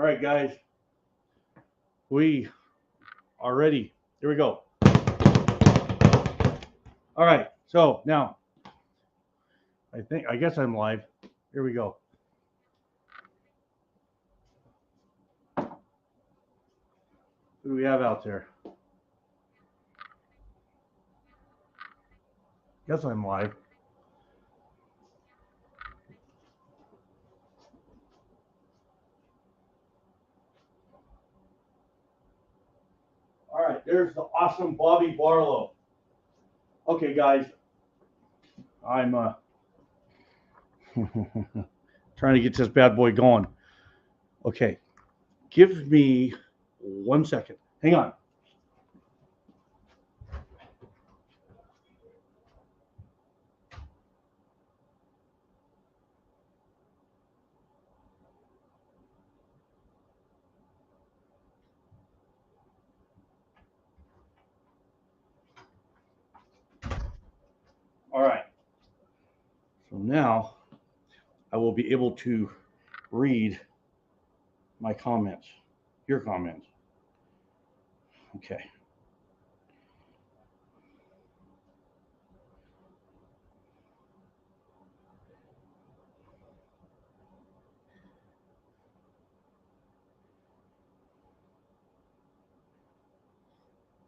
All right, guys. We are ready. Here we go. All right. So now, I guess I'm live. Here we go. Who do we have out there? Guess I'm live. All right, there's the awesome Bobby Barlow. Okay, guys, I'm trying to get this bad boy going. Okay, give me 1 second. Hang on. All right. So now I will be able to read my comments, your comments. Okay.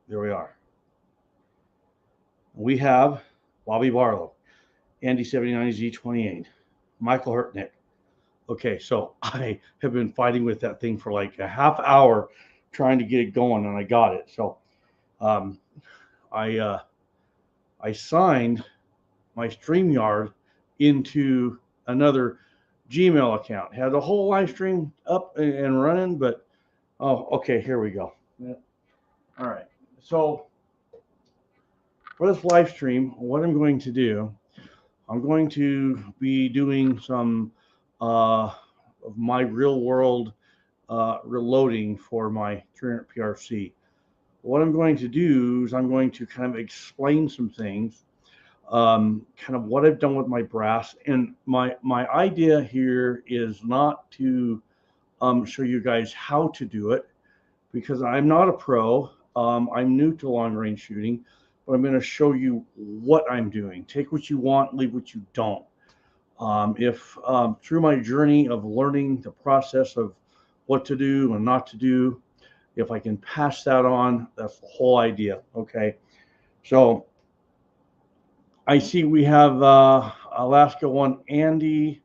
There we are. We have Bobby Barlow, Andy 79Z28, Michael Hurtnick. Okay, so I have been fighting with that thing for like a half hour trying to get it going, and I got it. So I signed my Streamyard into another Gmail account. Had the whole live stream up and running, but oh, okay, here we go. All right, so for this live stream, what I'm going to do, I'm going to be doing some of my real world reloading for my 300 PRC. What I'm going to do is I'm going to kind of explain some things, kind of what I've done with my brass. And my idea here is not to show you guys how to do it, because I'm not a pro. I'm new to long range shooting, but I'm going to show you what I'm doing. Take what you want, leave what you don't. If through my journey of learning the process of what to do and not to do, if I can pass that on, that's the whole idea. Okay. So I see we have Alaska one, Andy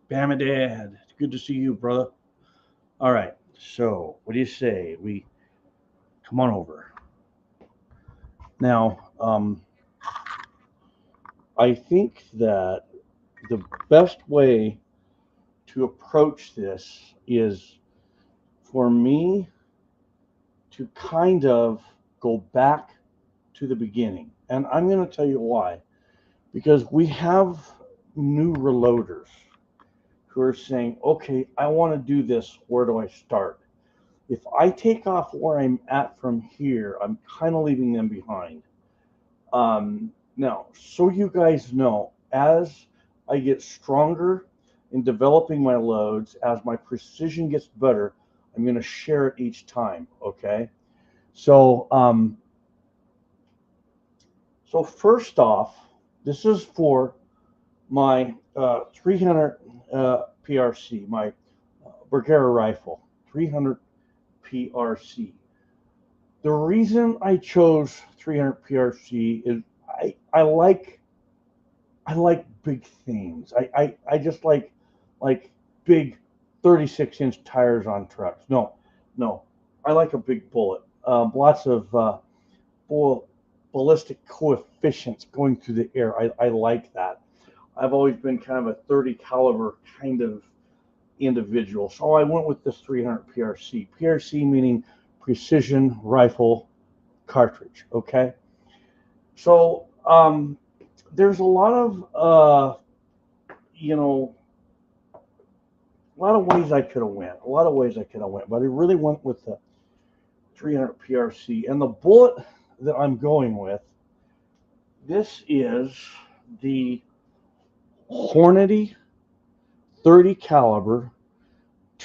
Bamadad. It's good to see you, brother. All right. So what do you say? We come on over. Now, I think that the best way to approach this is for me to kind of go back to the beginning. And I'm going to tell you why. Because we have new reloaders who are saying, okay, I want to do this. Where do I start? If I take off where I'm at from here, I'm kind of leaving them behind. Now, so you guys know, as I get stronger in developing my loads, as my precision gets better, I'm going to share it each time, okay? So, so first off, this is for my 300 PRC, my Bergara rifle, 300 PRC. The reason I chose 300 PRC is I like big things. I just like big 36-inch tires on trucks. No, I like a big bullet. Lots of ballistic coefficients going through the air. I like that. I've always been kind of a 30 caliber kind of individual. So I went with this 300 PRC. PRC meaning precision rifle cartridge. Okay. So there's a lot of a lot of ways I could have went. But I really went with the 300 PRC. And the bullet that I'm going with, this is the Hornady 30 caliber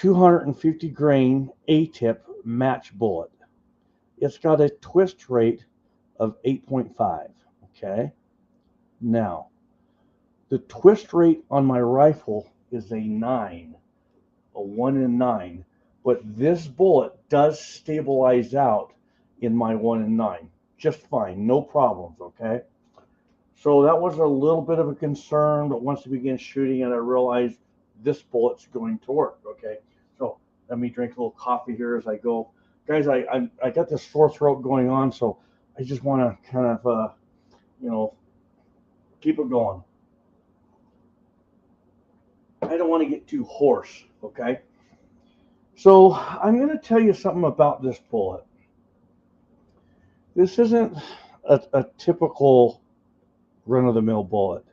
250 grain A-tip match bullet. It's got a twist rate of 8.5. Okay. Now, the twist rate on my rifle is a 9, a 1 in 9, but this bullet does stabilize out in my 1 in 9 just fine, no problems. Okay. So that was a little bit of a concern, but once I began shooting it, I realized this bullet's going to work. Okay, so let me drink a little coffee here as I go. Guys, I got this sore throat going on, so I just want to kind of, keep it going. I don't want to get too hoarse, okay? So I'm going to tell you something about this bullet. This isn't a typical run-of-the-mill bullet.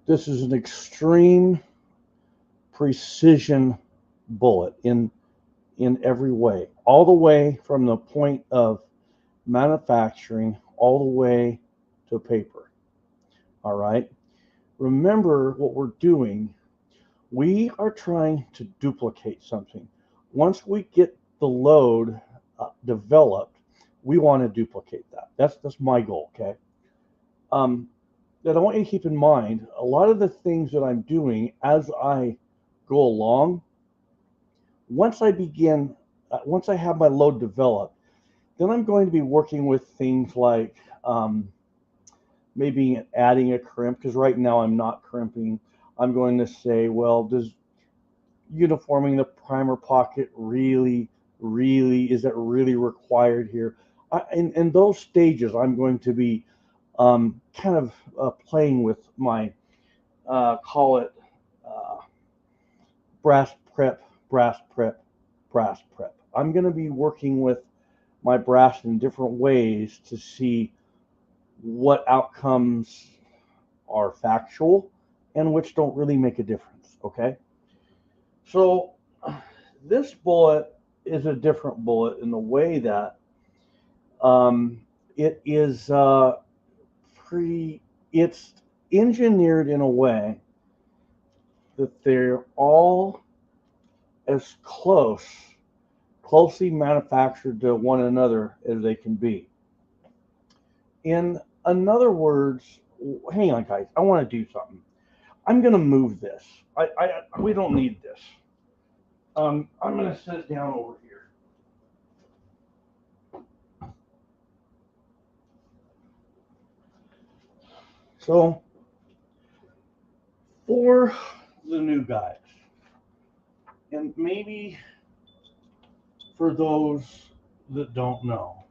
This is an extreme precision bullet in every way, all the way from the point of manufacturing all the way to paper. All right. Remember what we're doing. We are trying to duplicate something. Once we get the load developed, we want to duplicate that. That's my goal. Okay. That I want you to keep in mind, a lot of the things that I'm doing as I go along, once I have my load developed, then I'm going to be working with things like maybe adding a crimp, because right now I'm not crimping. I'm going to say, well, does uniforming the primer pocket really, is that really required here? In those stages, I'm going to be kind of playing with my, call it brass prep. I'm going to be working with my brass in different ways to see what outcomes are factual and which don't really make a difference. Okay. So this bullet is a different bullet in the way that it is it's engineered in a way that they're all as closely manufactured to one another as they can be. In other words, hang on, guys, I want to do something. I'm going to move this. We don't need this. I'm going to sit down over here. So, for the new guys, and maybe for those that don't know,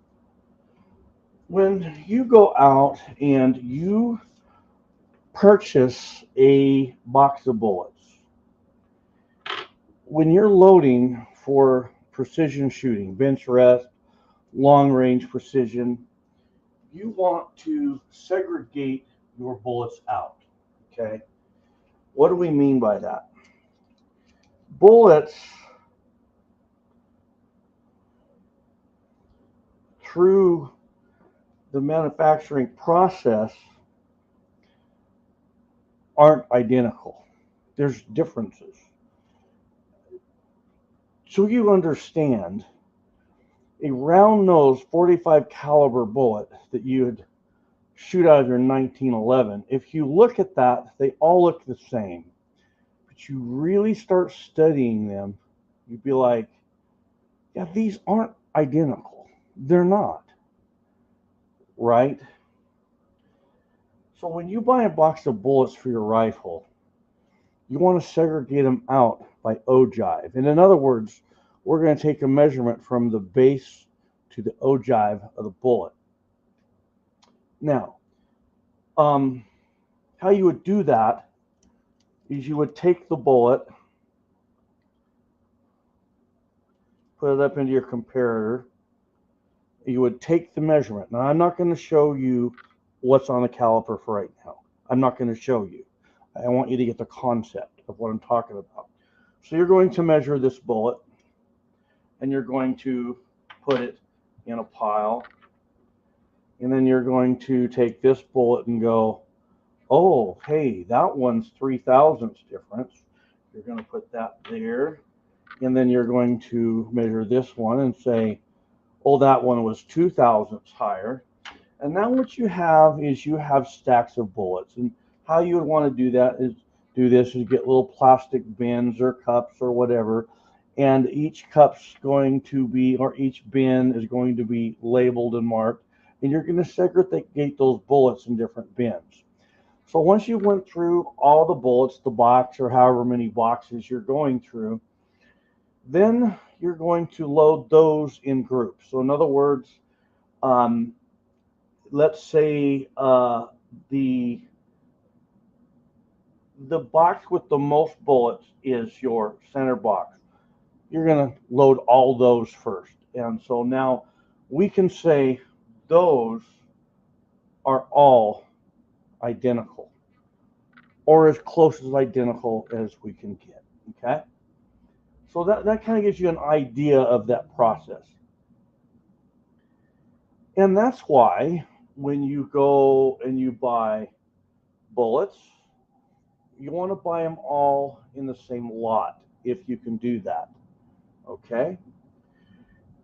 when you go out and you purchase a box of bullets, when you're loading for precision shooting, bench rest, long range precision, you want to segregate your bullets out. Okay. What do we mean by that? Bullets, through the manufacturing process, aren't identical. There's differences. So you understand, a round nose 45 caliber bullet that you would shoot out of your 1911, if you look at that, they all look the same. But you really start studying them, you'd be like, yeah, these aren't identical. They're not. Right? So when you buy a box of bullets for your rifle, you want to segregate them out by ogive. And in other words, we're going to take a measurement from the base to the ogive of the bullet. Now, how you would do that is you would take the bullet, put it up into your comparator. You would take the measurement. Now, I'm not going to show you what's on the caliper for right now. I'm not going to show you. I want you to get the concept of what I'm talking about. So you're going to measure this bullet, and you're going to put it in a pile, and then you're going to take this bullet and go, oh, hey, that one's 3 thousandths difference. You're going to put that there, And then you're going to measure this one and say, oh, that one was 2 thousandths higher. And now what you have is you have stacks of bullets. And how you would want to do this is get little plastic bins or cups or whatever. And each cup's going to be, or each bin is going to be labeled and marked. And you're going to segregate those bullets in different bins. So once you went through all the bullets, the box or however many boxes you're going through, then you're going to load those in groups. So in other words, let's say the box with the most bullets is your center box. You're going to load all those first. And so now we can say those are all identical, or as close as identical as we can get. Okay? So that kind of gives you an idea of that process. And that's why when you go and you buy bullets, you want to buy them all in the same lot if you can do that. Okay?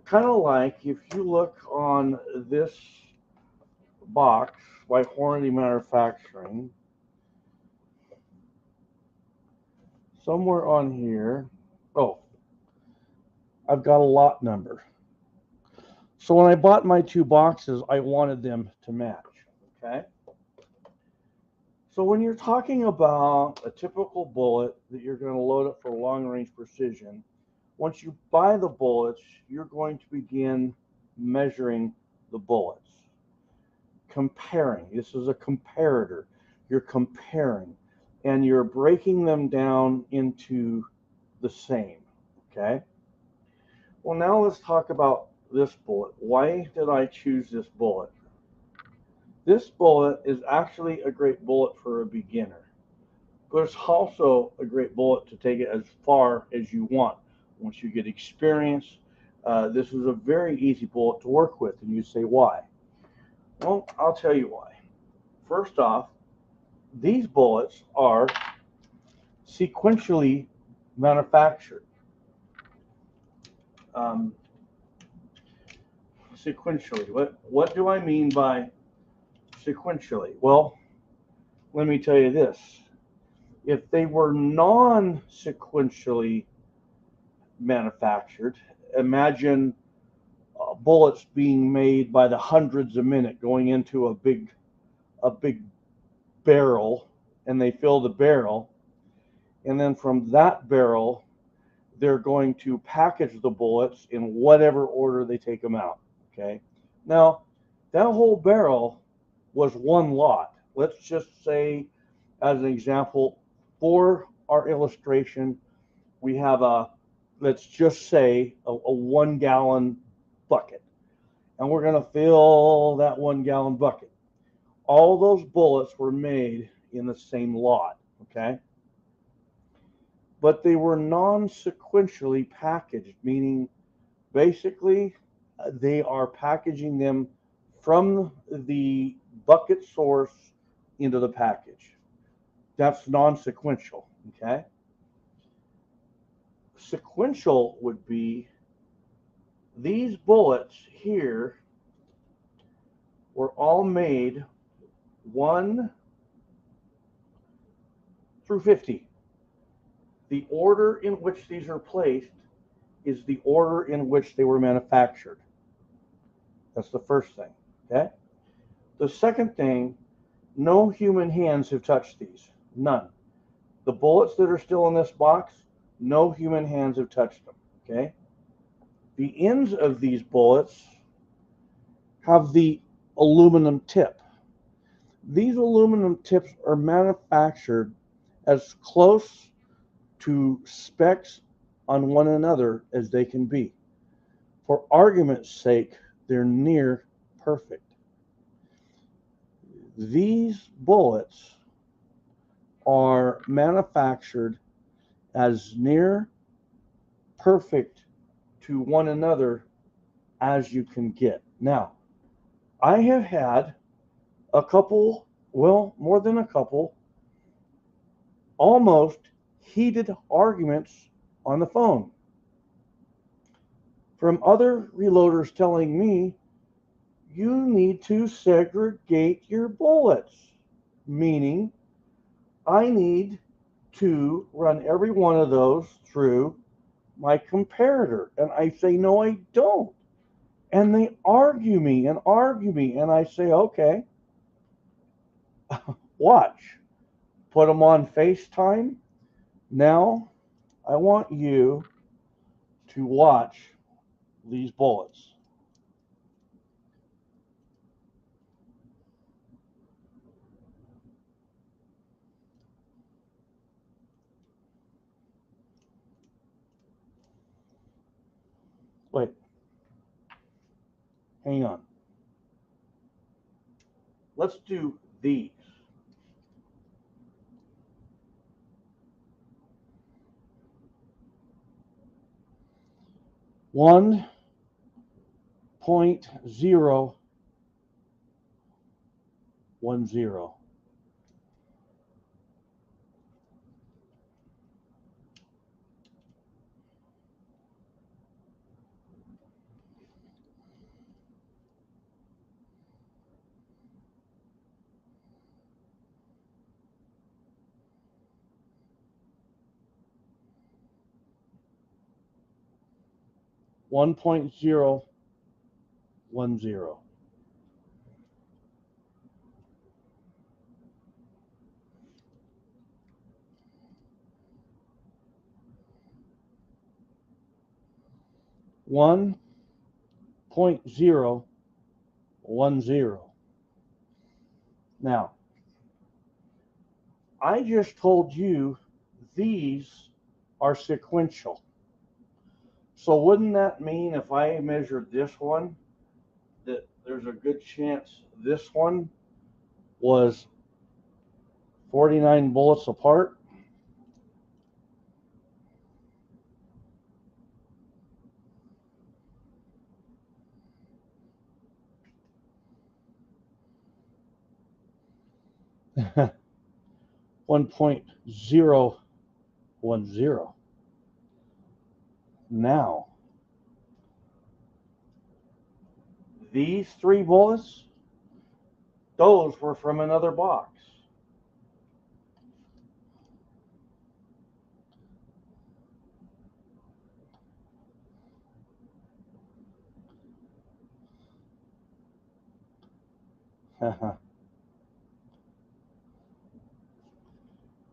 Kind of like if you look on this box by Hornady Manufacturing, somewhere on here, oh, I've got a lot number. So when I bought my 2 boxes, I wanted them to match. Okay? So when you're talking about a typical bullet that you're going to load up for long range precision, once you buy the bullets, you're going to begin measuring the bullets. Comparing. This is a comparator. You're comparing. And you're breaking them down into the same. Okay? Well, now let's talk about this bullet. Why did I choose this bullet? This bullet is actually a great bullet for a beginner, but it's also a great bullet to take it as far as you want. Once you get experience, this is a very easy bullet to work with. And you say, why? Well, I'll tell you why. First off, these bullets are sequentially manufactured. Sequentially. What do I mean by sequentially? Well, let me tell you this. If they were non-sequentially manufactured, imagine bullets being made by the hundreds a minute going into a big barrel, and they fill the barrel, and then from that barrel they're going to package the bullets in whatever order they take them out. Okay, now that whole barrel was one lot. Let's just say, as an example, for our illustration, we have let's just say a 1 gallon bucket, and we're going to fill that 1 gallon bucket. All those bullets were made in the same lot. Okay, but they were non-sequentially packaged, meaning basically they are packaging them from the bucket source into the package. That's non-sequential. Okay, sequential would be these bullets here were all made 1 through 50. The order in which these are placed is the order in which they were manufactured. That's the first thing. Okay? The second thing, no human hands have touched these. None. The bullets that are still in this box, no human hands have touched them. Okay? The ends of these bullets have the aluminum tip. These aluminum tips are manufactured as close to specs on one another as they can be. For argument's sake, they're near perfect. These bullets are manufactured as near perfect to one another as you can get. Now, I have had a couple, well, more than a couple, almost heated arguments on the phone. from other reloaders telling me you need to segregate your bullets, meaning I need to run every one of those through my comparator. And I say, no, I don't. And they argue me, and I say, okay, watch. Put them on FaceTime. Now I want you to watch these bullets. Wait, hang on. Let's do these. One 0.010. 1.010. 1.010. Now, I just told you these are sequential. So wouldn't that mean if I measured this one, that there's a good chance this one was 49 bullets apart? One 1.010. Now, these 3 bullets, those were from another box.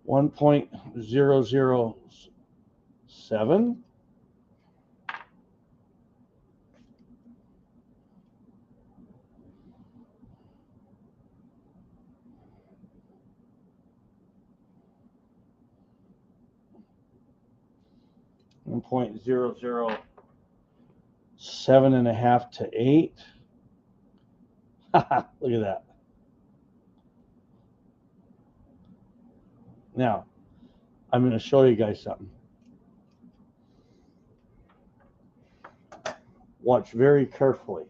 One 1.007. One 1.007.5 to 8. Look at that. Now, I'm going to show you guys something. Watch very carefully.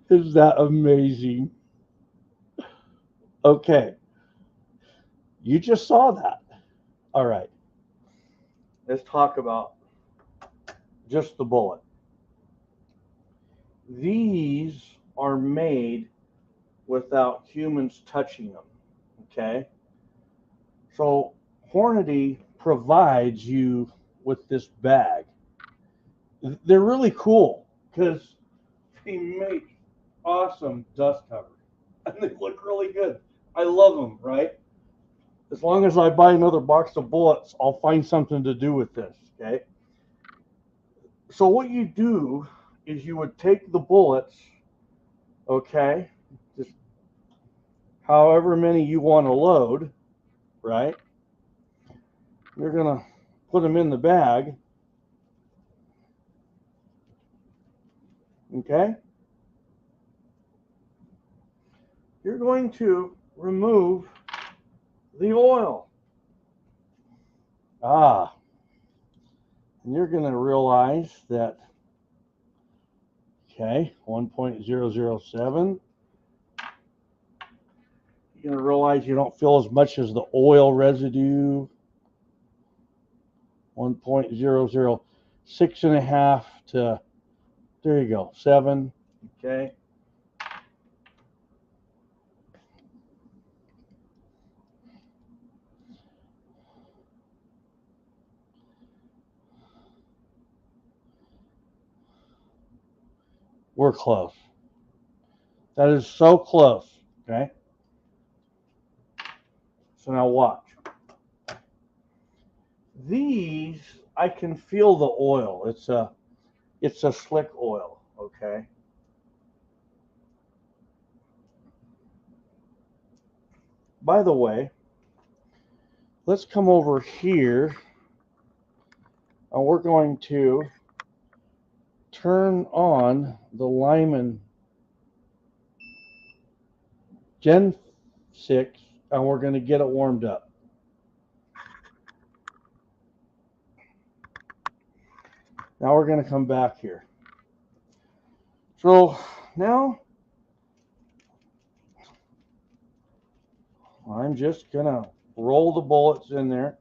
Is that amazing? Okay. You just saw that. All right. Let's talk about just the bullet. These are made without humans touching them. Okay. So Hornady provides you with this bag. They're really cool because they make awesome dust cover and they look really good. I love them, right? As long as I buy another box of bullets, I'll find something to do with this, okay? So what you do is you would take the bullets, okay, just however many you want to load, right? You're going to put them in the bag, okay? You're going to remove the oil. And you're going to realize that, okay, 1.007. You're going to realize you don't feel as much as the oil residue. 1.006.5 to, there you go, 7. Okay. We're close. That is so close. Okay. So now watch. These, I can feel the oil. It's a slick oil. Okay. By the way, let's come over here, and we're going to turn on the Lyman Gen 6, and we're going to get it warmed up. Now we're going to come back here. So now I'm just going to roll the bullets in there.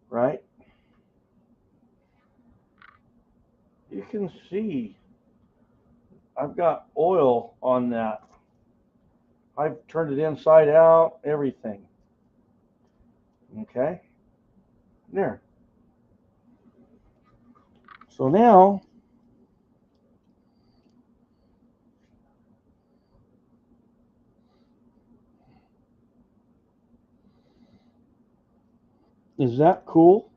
Right? You can see I've got oil on that. I've turned it inside out, everything. Okay? There. So now, is that cool?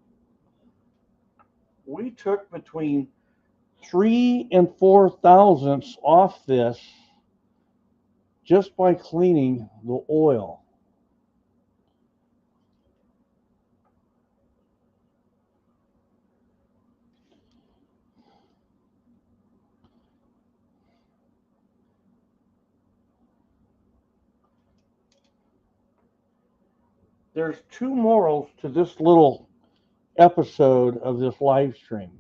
We took between 3 and 4 thousandths off this just by cleaning the oil. There's 2 morals to this little episode of this live stream.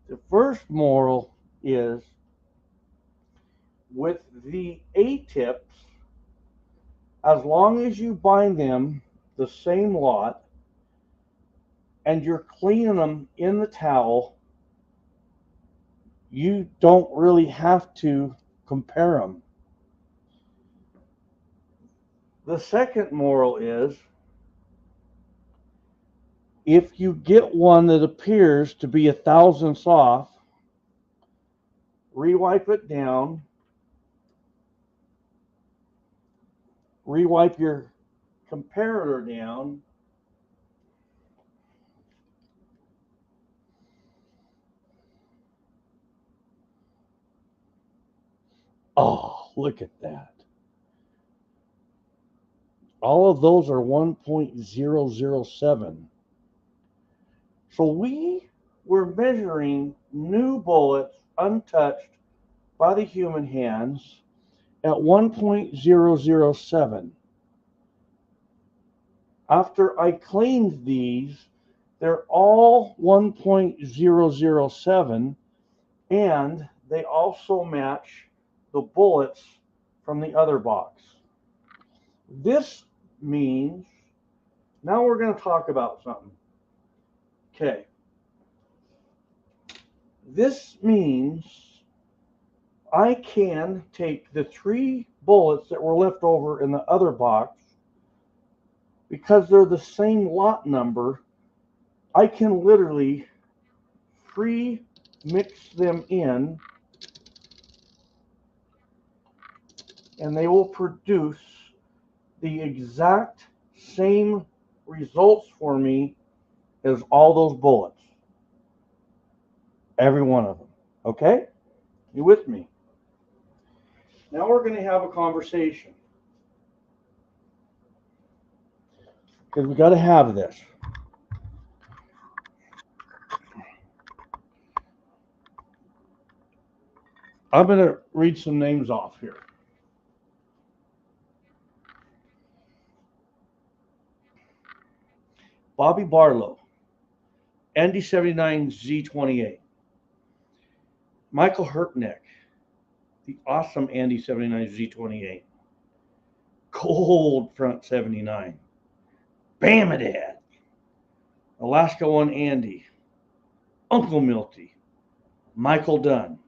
The first moral is with the A-tips, as long as you buy them the same lot and you're cleaning them in the towel, you don't really have to compare them. The second moral is if you get one that appears to be 1 thousandths off, rewipe it down, rewipe your comparator down, oh, look at that. All of those are 1.007. So we were measuring new bullets untouched by the human hands at 1.007. After I cleaned these, they're all 1.007, and they also match the bullets from the other box. This means, now we're going to talk about something. Okay. This means I can take the 3 bullets that were left over in the other box, because they're the same lot number, I can literally mix them in and they will produce the exact same results for me as all those bullets. Every one of them. Okay? You with me? Now we're going to have a conversation. Because we got to have this. I'm going to read some names off here. Bobby Barlow, Andy 79 Z28, Michael Hertnick, the awesome Andy 79 Z28, Cold Front 79, Bamadad, Alaska 1 Andy, Uncle Milty, Michael Dunn,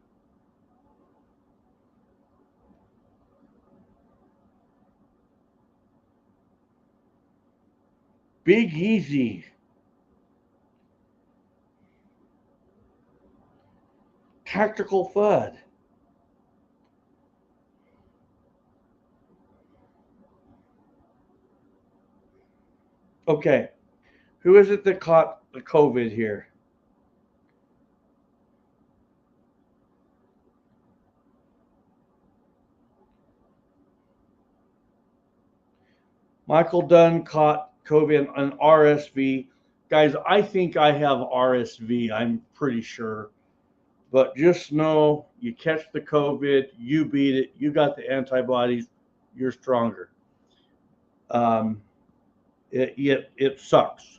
Big Easy, Tactical Fud, okay, who is it that caught the COVID here? Michael Dunn caught COVID and RSV. Guys, I think I have RSV. I'm pretty sure. But just know you catch the COVID, you beat it, you got the antibodies, you're stronger. It sucks.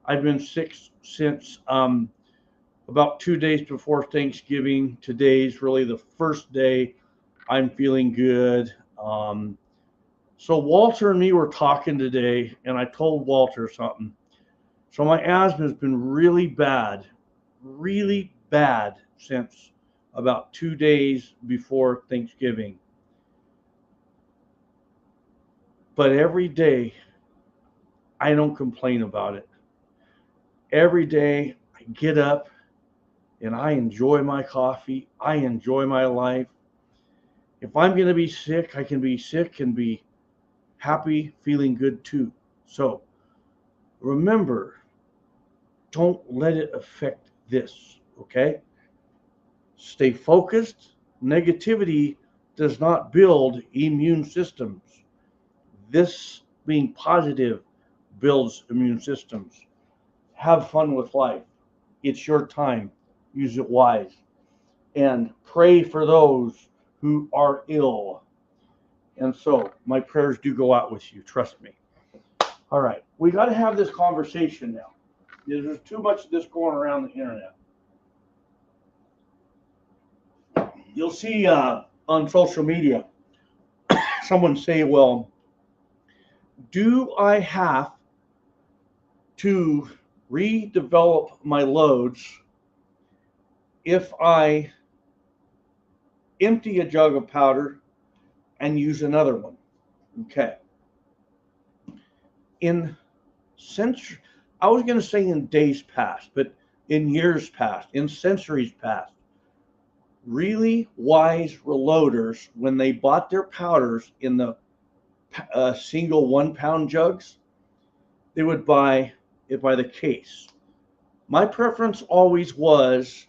I've been sick since about 2 days before Thanksgiving. Today's really the first day I'm feeling good. So Walter and me were talking today, and I told Walter something. So my asthma has been really bad since about 2 days before Thanksgiving. But every day, I don't complain about it. Every day, I get up and I enjoy my coffee. I enjoy my life. If I'm going to be sick, I can be sick and be happy, feeling good too. So remember, don't let it affect this, okay? Stay focused. Negativity does not build immune systems. This being positive builds immune systems. Have fun with life. It's your time. Use it wise. And pray for those who are ill. And so my prayers do go out with you. Trust me. All right. We got to have this conversation now. There's too much of this going around the internet. You'll see on social media someone say, well, do I have to redevelop my loads if I empty a jug of powder and use another one? Okay. I was going to say in days past, but in years past, in centuries past, really wise reloaders, when they bought their powders in the single 1 pound jugs, they would buy it by the case. My preference always was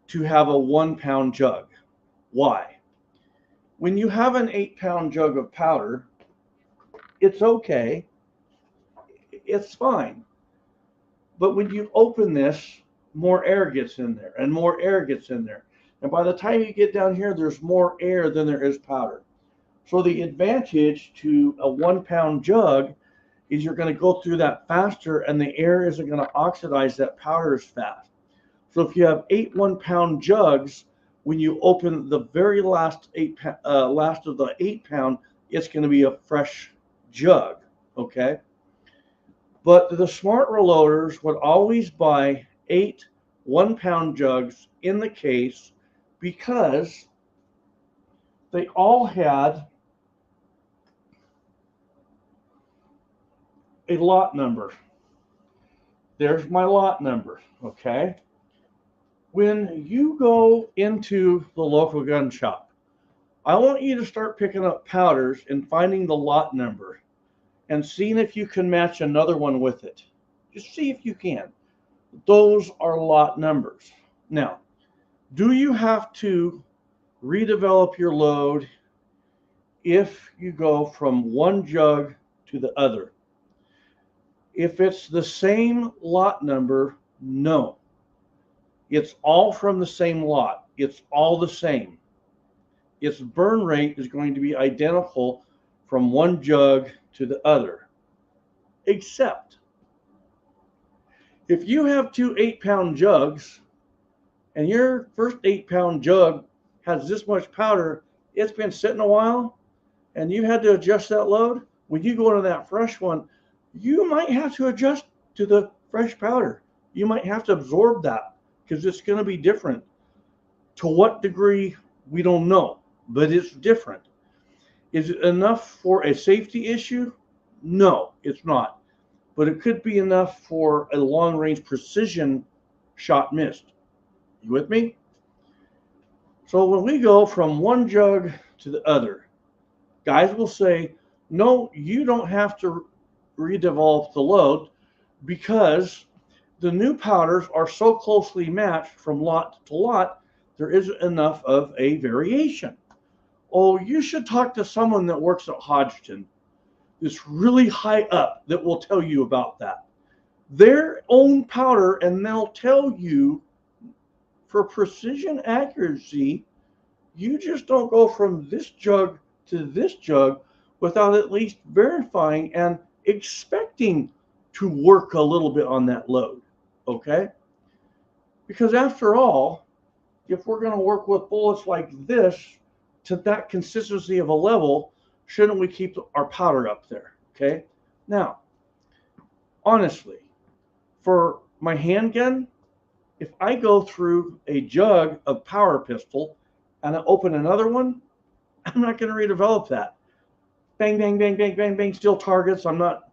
to have a 1 pound jug. Why? When you have an 8 pound jug of powder, it's okay. It's fine. But when you open this, more air gets in there and more air gets in there. And by the time you get down here, there's more air than there is powder. So the advantage to a 1 pound jug is you're going to go through that faster and the air isn't going to oxidize that powder as fast. So if you have 8 1 pound jugs, when you open the very last of the 8 pound, it's going to be a fresh jug, okay? But the smart reloaders would always buy 8 1 pound jugs in the case because they all had a lot number. There's my lot number, okay? When you go into the local gun shop, I want you to start picking up powders and finding the lot number and seeing if you can match another one with it. Just see if you can. Those are lot numbers. Now, do you have to redevelop your load if you go from one jug to the other? If it's the same lot number, no. It's all from the same lot. It's all the same. Its burn rate is going to be identical from one jug to the other. Except if you have two 8-pound jugs and your first 8-pound jug has this much powder, it's been sitting a while, and you had to adjust that load, when you go into that fresh one, you might have to adjust to the fresh powder. You might have to absorb that because it's going to be different. To what degree, we don't know, but it's different. Is it enough for a safety issue? No, it's not. But it could be enough for a long-range precision shot missed. You with me? So when we go from one jug to the other, guys will say, no, you don't have to redevelop the load because the new powders are so closely matched from lot to lot, there isn't enough of a variation. Oh, you should talk to someone that works at Hodgson. It's really high up that will tell you about that. Their own powder, and they'll tell you for precision accuracy, you just don't go from this jug to this jug without at least verifying and expecting to work a little bit on that load, okay? Because after all, if we're going to work with bullets like this to that consistency of a level, shouldn't we keep our powder up there, okay? Now, honestly, for my handgun, if I go through a jug of power pistol and I open another one, I'm not going to redevelop that. Bang, bang, bang, bang, bang, bang, still targets. I'm not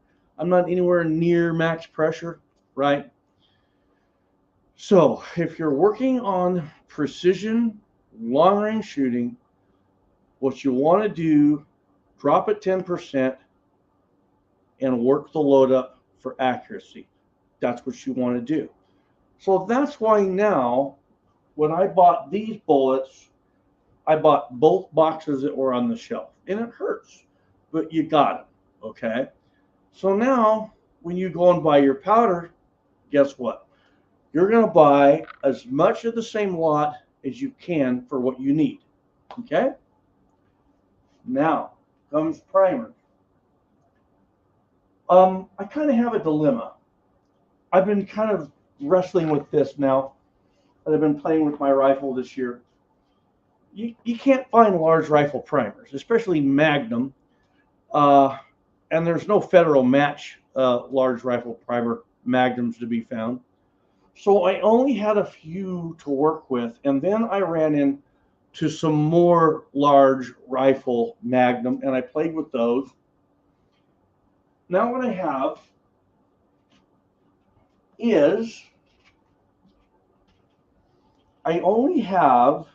anywhere near max pressure, right? So if you're working on precision long-range shooting, what you want to do, drop it 10% and work the load up for accuracy. That's what you want to do. So that's why now, when I bought these bullets, I bought both boxes that were on the shelf. And it hurts, but you got them, okay? So now, when you go and buy your powder, guess what? You're going to buy as much of the same lot as you can for what you need, okay? Now comes primer. I kind of have a dilemma. I've been kind of wrestling with this now. I've been playing with my rifle this year. You can't find large rifle primers, especially Magnum, and there's no Federal match large rifle primer Magnums to be found. So I only had a few to work with, and then I ran into some more large rifle Magnum, and I played with those. Now what I have is I only have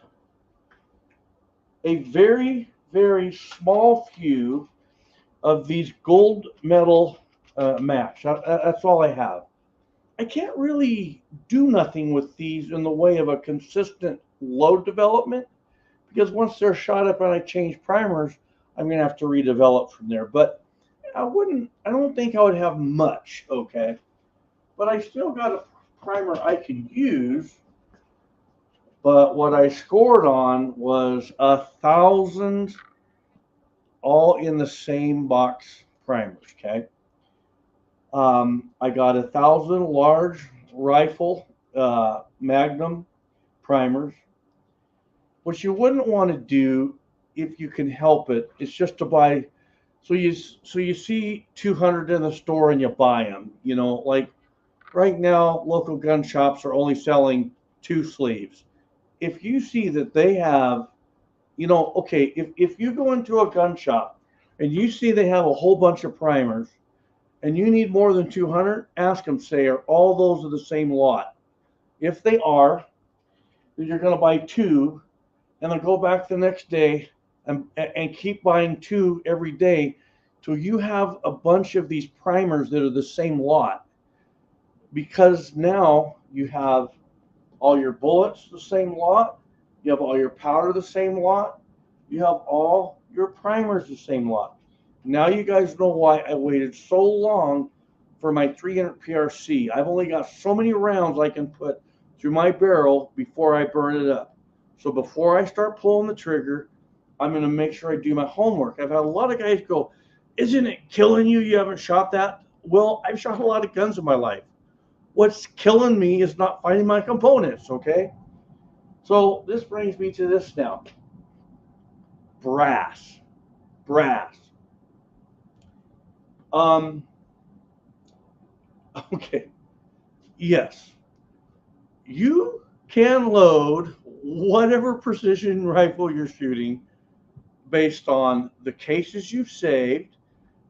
a very, very small few of these gold medal match. That's all I have. I can't really do nothing with these in the way of a consistent load development because once they're shot up and I change primers, I'm going to have to redevelop from there. But I don't think I would have much, okay? But I still got a primer I could use. But what I scored on was 1,000 all in the same box primers, okay? I got 1,000 large rifle Magnum primers. What you wouldn't want to do if you can help it is just to buy. So you see 200 in the store and you buy them. You know, like right now, local gun shops are only selling 2 sleeves. If you see that they have, you know, okay, if you go into a gun shop and you see they have a whole bunch of primers and you need more than 200, ask them, say, are all those of the same lot? If they are, then you're going to buy 2 and then go back the next day and keep buying 2 every day till you have a bunch of these primers that are the same lot. Because now you have all your bullets the same lot, you have all your powder the same lot, you have all your primers the same lot. Now you guys know why I waited so long for my 300 PRC. I've only got so many rounds I can put through my barrel before I burn it up. So before I start pulling the trigger, I'm going to make sure I do my homework. I've had a lot of guys go, isn't it killing you? You haven't shot that? Well, I've shot a lot of guns in my life. What's killing me is not finding my components, okay? So this brings me to this now. Brass. Okay. Yes. You can load whatever precision rifle you're shooting based on the cases you've saved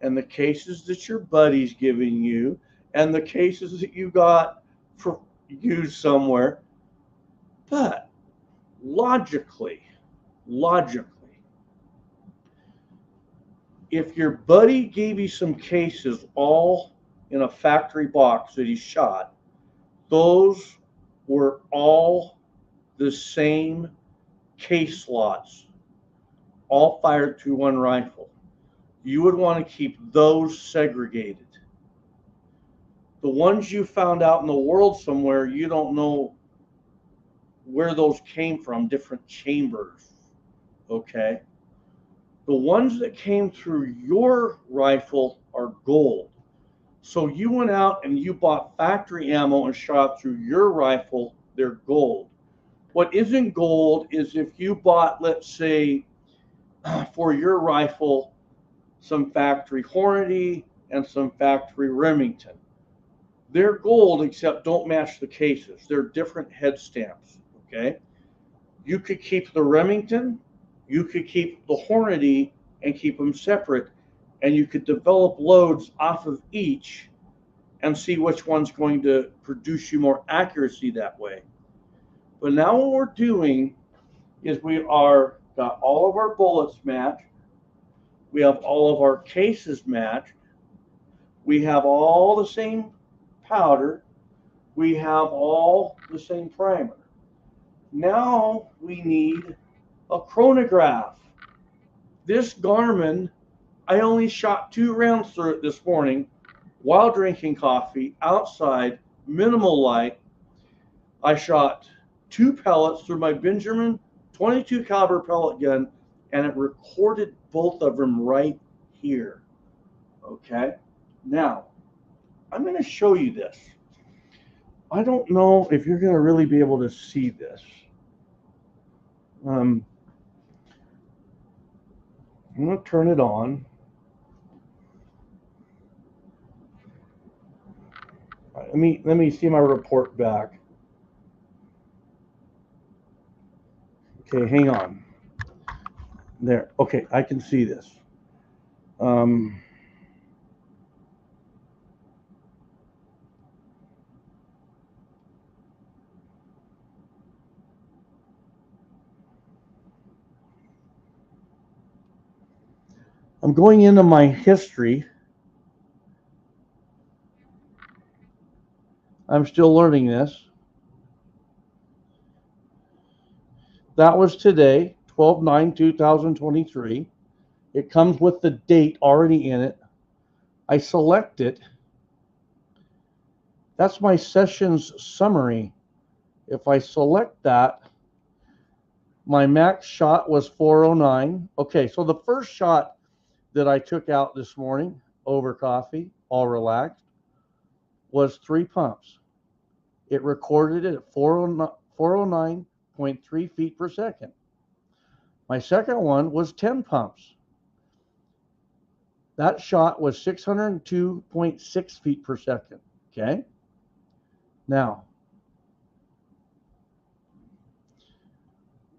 and the cases that your buddy's giving you and the cases that you got for use somewhere. But logically, if your buddy gave you some cases all in a factory box that he shot, those were all the same case slots, all fired through one rifle. You would want to keep those segregated. The ones you found out in the world somewhere, you don't know where those came from, different chambers, okay? The ones that came through your rifle are gold. So you went out and you bought factory ammo and shot through your rifle, they're gold. What isn't gold is if you bought, let's say, for your rifle, some factory Hornady and some factory Remington. They're gold, except don't match the cases. They're different head stamps, okay? You could keep the Remington, you could keep the Hornady and keep them separate, and you could develop loads off of each and see which one's going to produce you more accuracy that way. But now what we're doing is we are got all of our bullets matched, we have all of our cases matched, we have all the same powder, we have all the same primer. Now we need a chronograph. This Garmin, I only shot 2 rounds through it this morning while drinking coffee outside, minimal light. I shot 2 pellets through my Benjamin 22 caliber pellet gun, and it recorded both of them right here. Okay, now I'm going to show you this. I don't know if you're going to really be able to see this. I'm going to turn it on. Let me see my report back. Okay, hang on. There. Okay, I can see this. I'm going into my history. I'm still learning this. That was today, 12/9/2023. It comes with the date already in it. I select it. That's my sessions summary. If I select that, my max shot was 409. Okay, so the first shot that I took out this morning over coffee, all relaxed, was 3 pumps. It recorded it at 409.3 feet per second. My second one was 10 pumps. That shot was 602.6 feet per second. Okay. Now,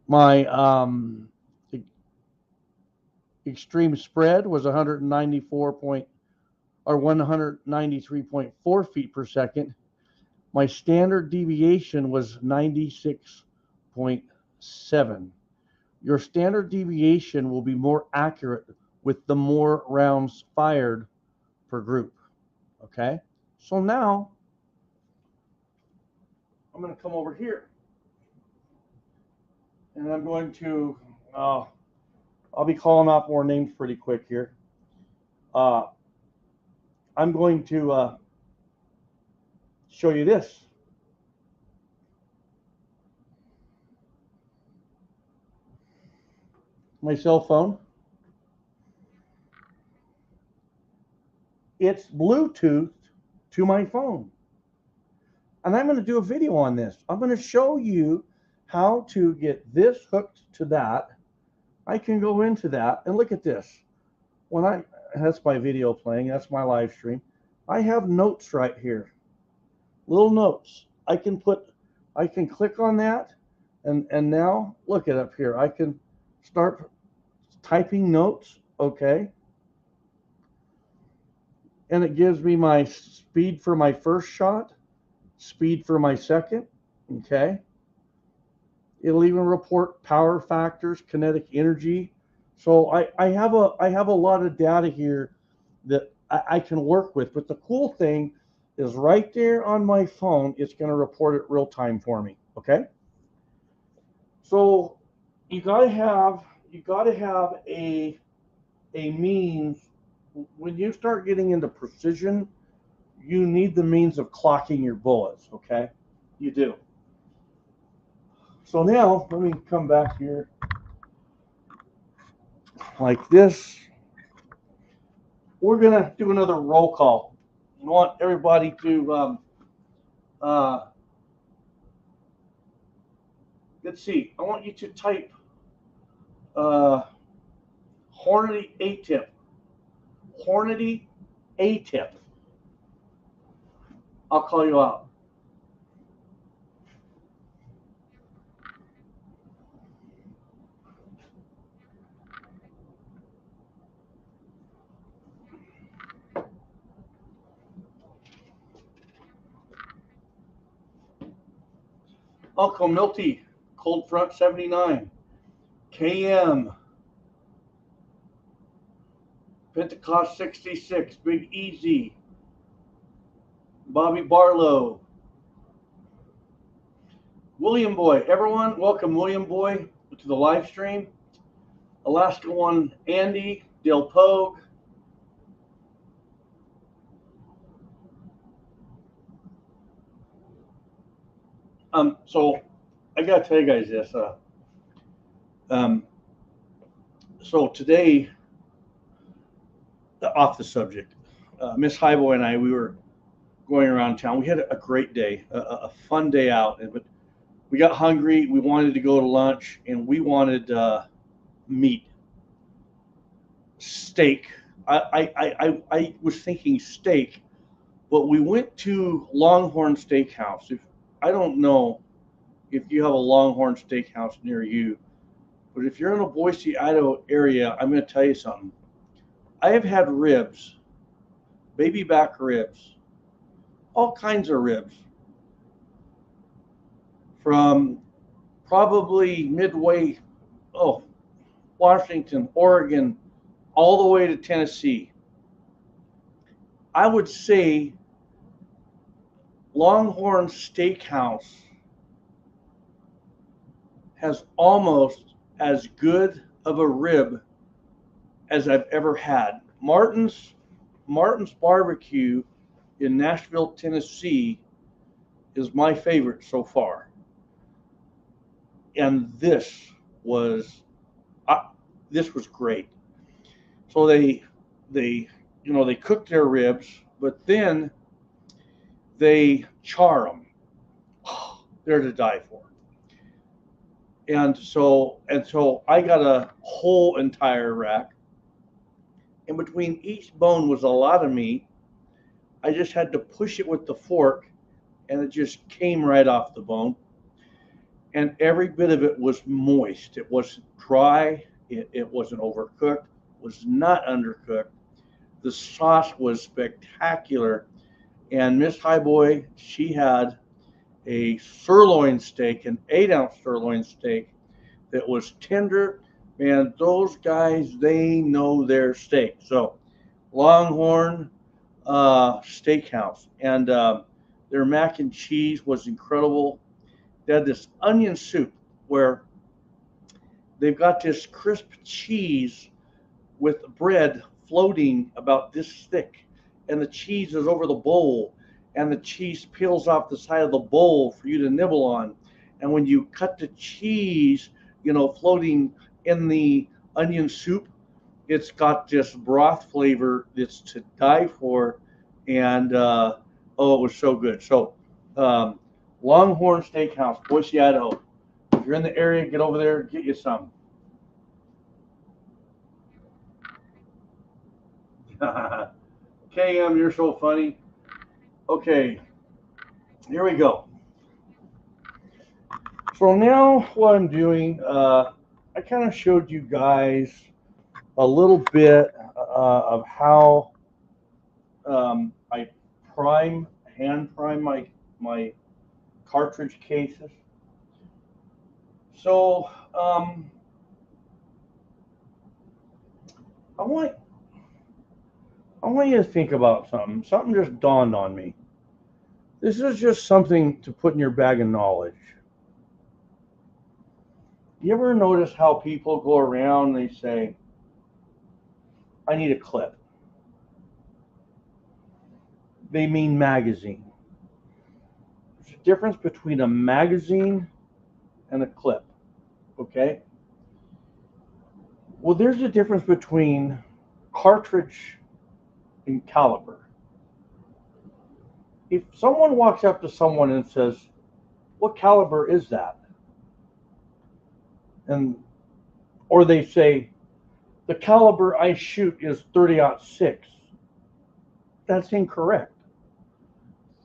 my extreme spread was 193.4 feet per second. My standard deviation was 96.7. your standard deviation will be more accurate with the more rounds fired per group. Okay, so now I'm going to come over here and I'm going to, I'll be calling off more names pretty quick here. I'm going to show you this. My cell phone. It's Bluetooth to my phone. And I'm going to do a video on this. I'm going to show you how to get this hooked to that. I can go into that and look at this. That's my video playing. That's my live stream. I have notes right here. Little notes. I can click on that and now look it up here. I can start typing notes. Okay. And it gives me my speed for my first shot, speed for my second. Okay. It'll even report power factors, kinetic energy. So I have a lot of data here that I can work with. But the cool thing is right there on my phone, it's going to report it real time for me. Okay. So you gotta have a means. When you start getting into precision, you need the means of clocking your bullets. Okay, you do. So now let me come back here like this. We're gonna do another roll call. I want everybody to let's see. I want you to type Hornady A-tip. Hornady A-tip. I'll call you out. Uncle Milty, Cold Front 79. KM, Pentecost 66, Big Easy, Bobby Barlow, William Boy. Everyone, welcome William Boy to the live stream. Alaska One, Andy, Del Pogue. So I gotta tell you guys this. So today, off the subject, Miss Highboy and I, we were going around town. We had a great day, a fun day out, but we got hungry. We wanted to go to lunch, and we wanted meat, steak. I was thinking steak, but we went to Longhorn Steakhouse. I don't know if you have a Longhorn Steakhouse near you, but if you're in a Boise, Idaho area, I'm going to tell you something. I have had ribs, baby back ribs, all kinds of ribs, from probably midway, Washington, Oregon, all the way to Tennessee. I would say Longhorn Steakhouse has almost as good of a rib as I've ever had. Martin's Barbecue in Nashville, Tennessee is my favorite so far. And this was great. So they cook their ribs, but then they char them. They're to die for. And so I got a whole entire rack. And between each bone was a lot of meat. I just had to push it with the fork, and it just came right off the bone. And every bit of it was moist. It wasn't dry. It wasn't overcooked. It was not undercooked. The sauce was spectacular. And Miss Highboy, she had a sirloin steak, an 8-ounce sirloin steak that was tender. Man, those guys, they know their steak. So Longhorn Steakhouse, and their mac and cheese was incredible. They had this onion soup where they've got this crisp cheese with bread floating about this thick, and the cheese is over the bowl, and the cheese peels off the side of the bowl for you to nibble on. And when you cut the cheese, floating in the onion soup, it's got this broth flavor that's to die for. And oh, it was so good. So Longhorn Steakhouse, Boise, Idaho. If you're in the area, get over there, get you some. KM, you're so funny. Okay, here we go. So now what I'm doing, I kind of showed you guys a little bit of how I hand prime my cartridge cases. So I want you to think about something. Something just dawned on me. This is just something to put in your bag of knowledge. You ever notice how people go around and they say, I need a clip? They mean magazine. There's a difference between a magazine and a clip, okay? Well, there's a difference between cartridge and caliber. If someone walks up to someone and says, what caliber is that? Or they say, the caliber I shoot is 30-06. That's incorrect.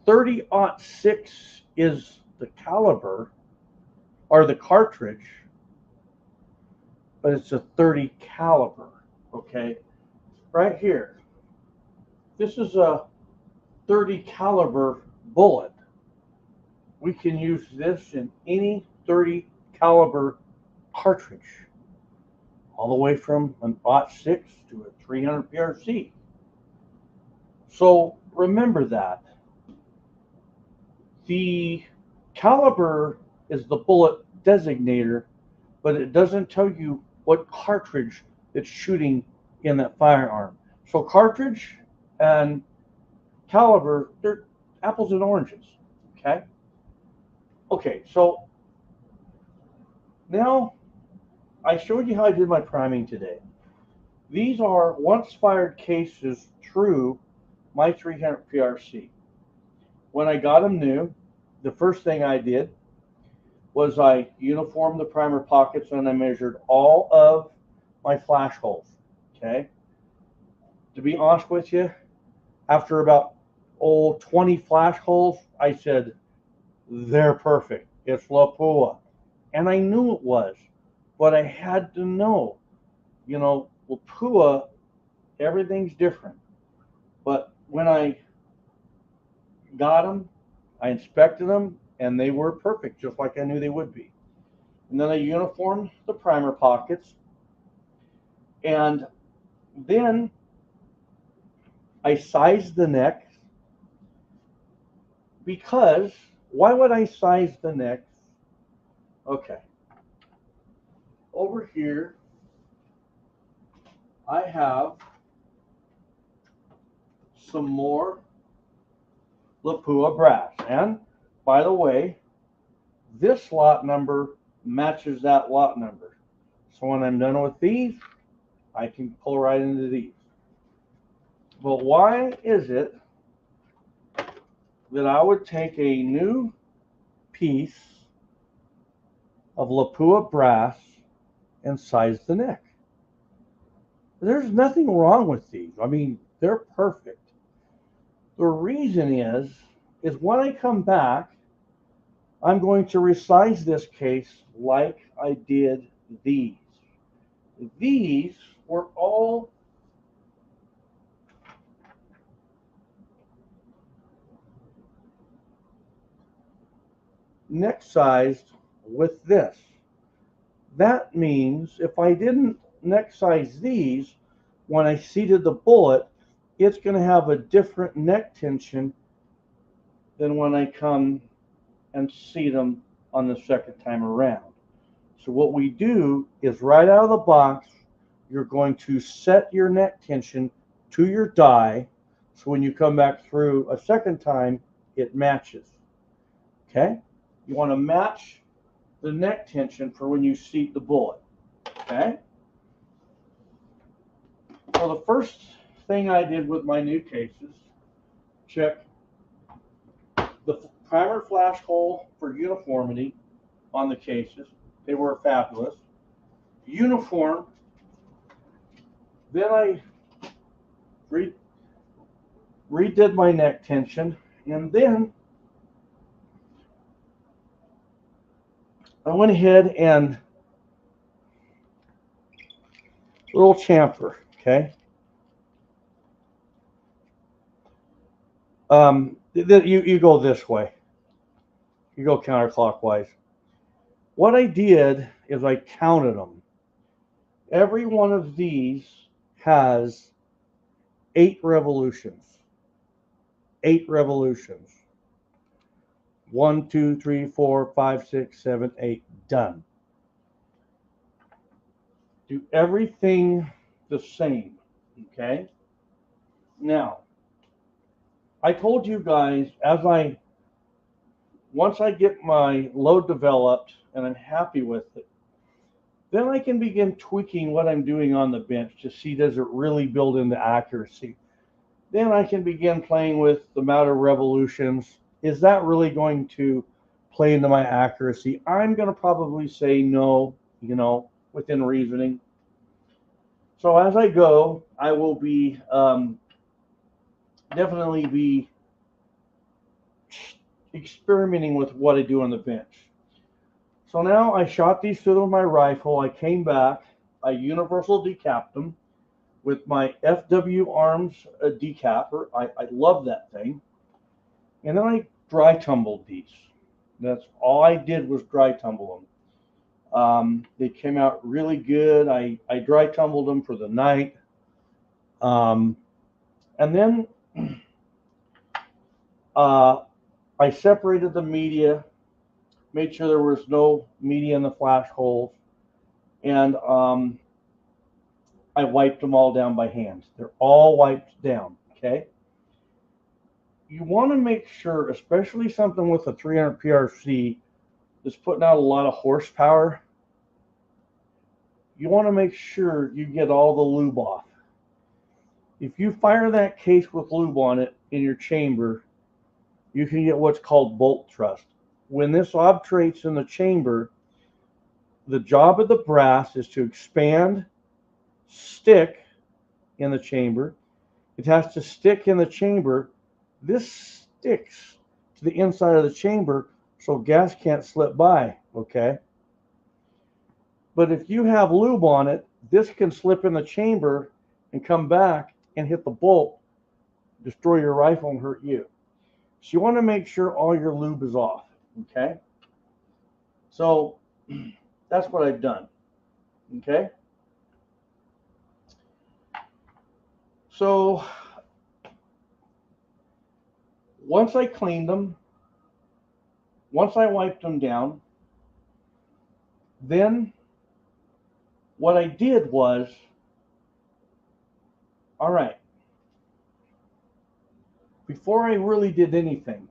30-06 is the caliber or the cartridge, but it's a 30 caliber, okay? Right here. This is a 30 caliber bullet. We can use this in any 30 caliber cartridge, all the way from an .06 to a 300 PRC. So remember that. The caliber is the bullet designator, but it doesn't tell you what cartridge it's shooting in that firearm. So cartridge and caliber, they're apples and oranges, okay? Okay, so now I showed you how I did my priming today. These are once fired cases through my 300 PRC. When I got them new, the first thing I did was I uniformed the primer pockets and I measured all of my flash holes, okay? To be honest with you, after about 20 flash holes, I said, they're perfect. It's Lapua. And I knew it was, but I had to know, Lapua, everything's different. But when I got them, I inspected them, and they were perfect, just like I knew they would be. And then I uniformed the primer pockets, and then I sized the neck. Because, why would I size the neck? Okay. Over here, I have some more Lapua brass. And, by the way, this lot number matches that lot number. So when I'm done with these, I can pull right into these. But why is it that I would take a new piece of Lapua brass and size the neck? There's nothing wrong with these. I mean, they're perfect. The reason is when I come back, I'm going to resize this case like I did these. These were all neck sized with this. That means if I didn't neck size these, when I seated the bullet, it's going to have a different neck tension than when I come and seat them on the second time around. So what we do is right out of the box, you're going to set your neck tension to your die. So when you come back through a second time, it matches. Okay? You want to match the neck tension for when you seat the bullet. Okay? So the first thing I did with my new cases, check the primer flash hole for uniformity on the cases. They were fabulous. Uniform. Then I redid my neck tension, and then I went ahead and little chamfer, okay? You go this way. You go counterclockwise. What I did is I counted them. Every one of these has 8 revolutions. 8 revolutions. 1, 2, 3, 4, 5, 6, 7, 8. Done. Do everything the same. Okay? Now, I told you guys once I get my load developed and I'm happy with it, then I can begin tweaking what I'm doing on the bench to see does it really build into accuracy. Then I can begin playing with the amount of revolutions. Is that really going to play into my accuracy? I'm going to probably say no, within reasoning. So as I go, I will be definitely be experimenting with what I do on the bench. So now I shot these through with my rifle. I came back. I universal decapped them with my FW Arms decapper. I love that thing. And then I dry tumbled these. That's all I did was dry tumble them. They came out really good. I dry tumbled them for the night. And then I separated the media, made sure there was no media in the flash holes, and I wiped them all down by hand. They're all wiped down, okay? You want to make sure, especially something with a 300 PRC that's putting out a lot of horsepower, you want to make sure you get all the lube off. If you fire that case with lube on it in your chamber, you can get what's called bolt thrust. When this obturates in the chamber, the job of the brass is to expand, stick in the chamber. It has to stick in the chamber. This sticks to the inside of the chamber so gas can't slip by, okay? But if you have lube on it, this can slip in the chamber and come back and hit the bolt, destroy your rifle and hurt you. So you want to make sure all your lube is off, okay? So that's what I've done, okay? So once I cleaned them, once I wiped them down, then what I did was, all right, before I really did anything,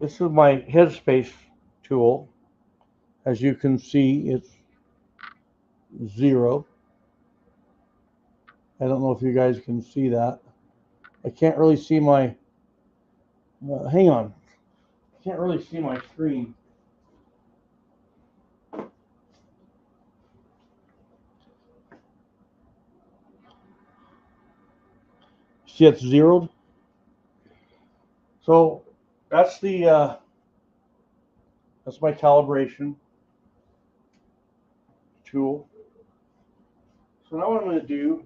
this is my headspace tool. As you can see, it's 0. I don't know if you guys can see that. I can't really see my, hang on. I can't really see my screen. See, it's zeroed. So that's the that's my calibration. tool. So now what I'm going to do,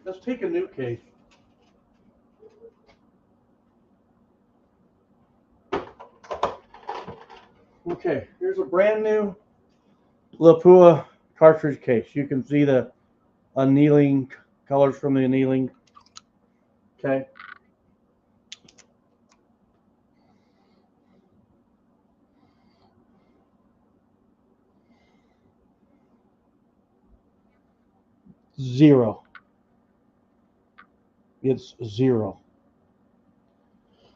let's take a new case. Okay, here's a brand new Lapua cartridge case. You can see the annealing colors from the annealing. Okay. Zero. It's zero.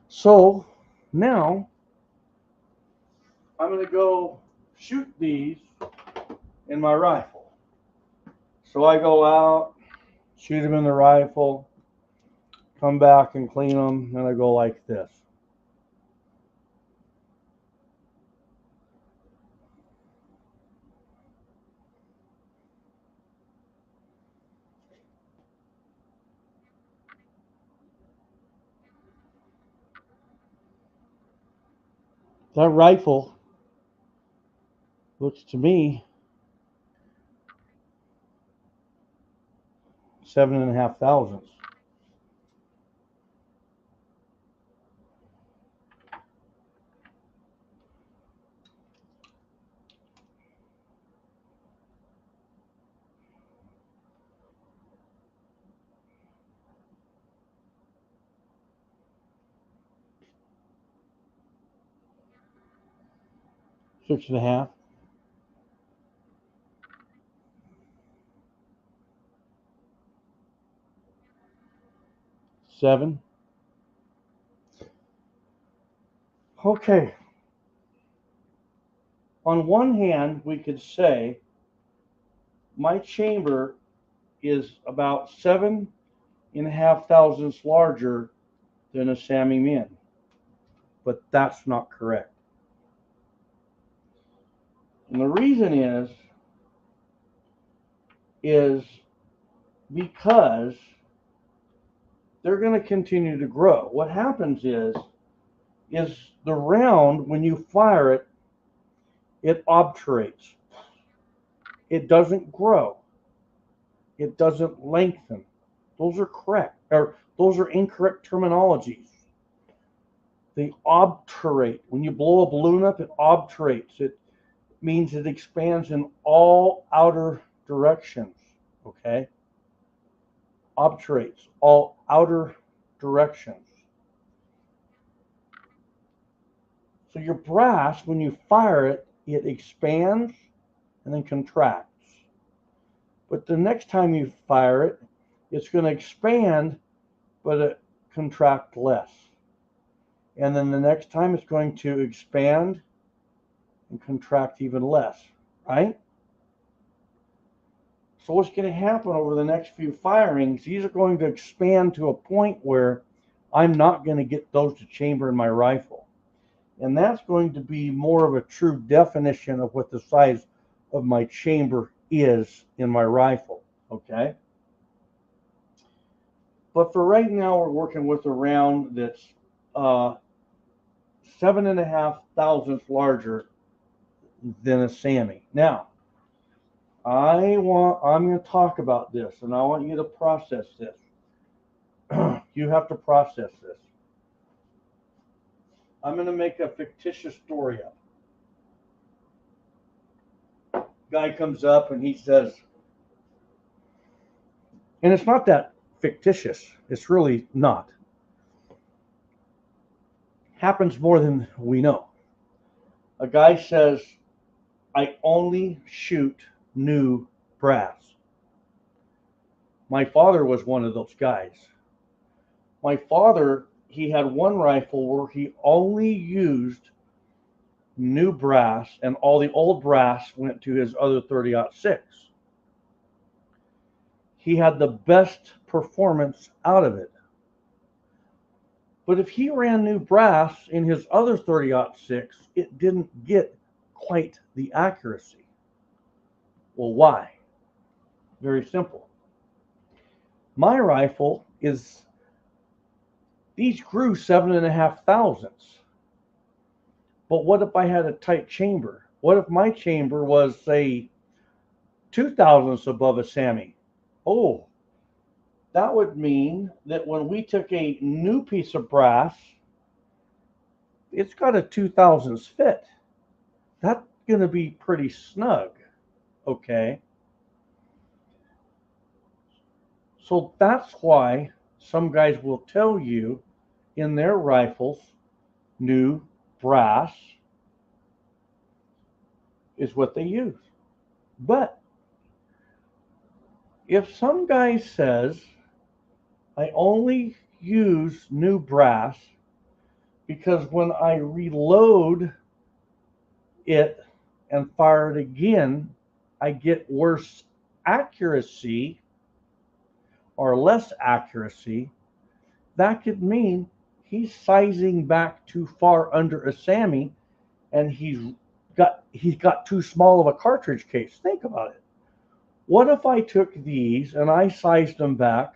So now I'm going to go shoot these in my rifle. So I go out, shoot them in the rifle, come back and clean them, and I go like this. That rifle looks to me 7.5 thousandths. Six and a half. Seven. Okay. On one hand, we could say my chamber is about 7.5 thousandths larger than a Sammy Min, but that's not correct. And the reason is because they're going to continue to grow. What happens is the round, when you fire it, it obturates. It doesn't grow. It doesn't lengthen. Those are correct, or those are incorrect terminologies. They obturate. When you blow a balloon up, it obturates. It means it expands in all outer directions. Okay? Obturates, all outer directions. So your brass, when you fire it, it expands and then contracts. But the next time you fire it, it's going to expand, but it contract less. And then the next time it's going to expand and contract even less, right? So what's going to happen over the next few firings, these are going to expand to a point where I'm not going to get those to chamber in my rifle. And that's going to be more of a true definition of what the size of my chamber is in my rifle, okay? But for right now, we're working with a round that's 7.5 thousandths larger than a Sammy. Now, I'm going to talk about this, and I want you to process this. You have to process this. I'm going to make a fictitious story up. Guy comes up and he says, and it's not that fictitious. It's really not. Happens more than we know. A guy says, I only shoot new brass. My father was one of those guys. My father, he had one rifle where he only used new brass, and all the old brass went to his other 30-06. He had the best performance out of it. But if he ran new brass in his other 30-06, it didn't get quite the accuracy. Well, why? Very simple. My rifle these grew 7.5 thousandths. But what if I had a tight chamber? What if my chamber was, say, 2 thousandths above a Sammy? Oh, that would mean that when we took a new piece of brass, it's got a 2 thousandths fit. That's going to be pretty snug. Okay. So that's why some guys will tell you in their rifles, new brass is what they use. But if some guy says, I only use new brass because when I reload it and fire it again, I get worse accuracy or less accuracy, that could mean he's sizing back too far under a Sammy and he's got too small of a cartridge case. Think about it. What if I took these and I sized them back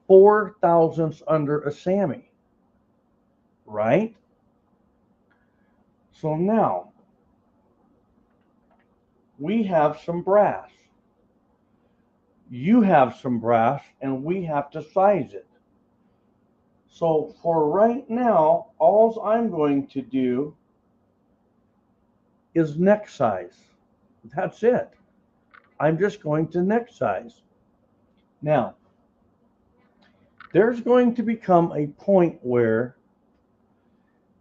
4 thousandths under a Sammy? Right? So now we have some brass. You have some brass and we have to size it. So for right now, all I'm going to do is neck size. That's it. I'm just going to neck size. Now, there's going to become a point where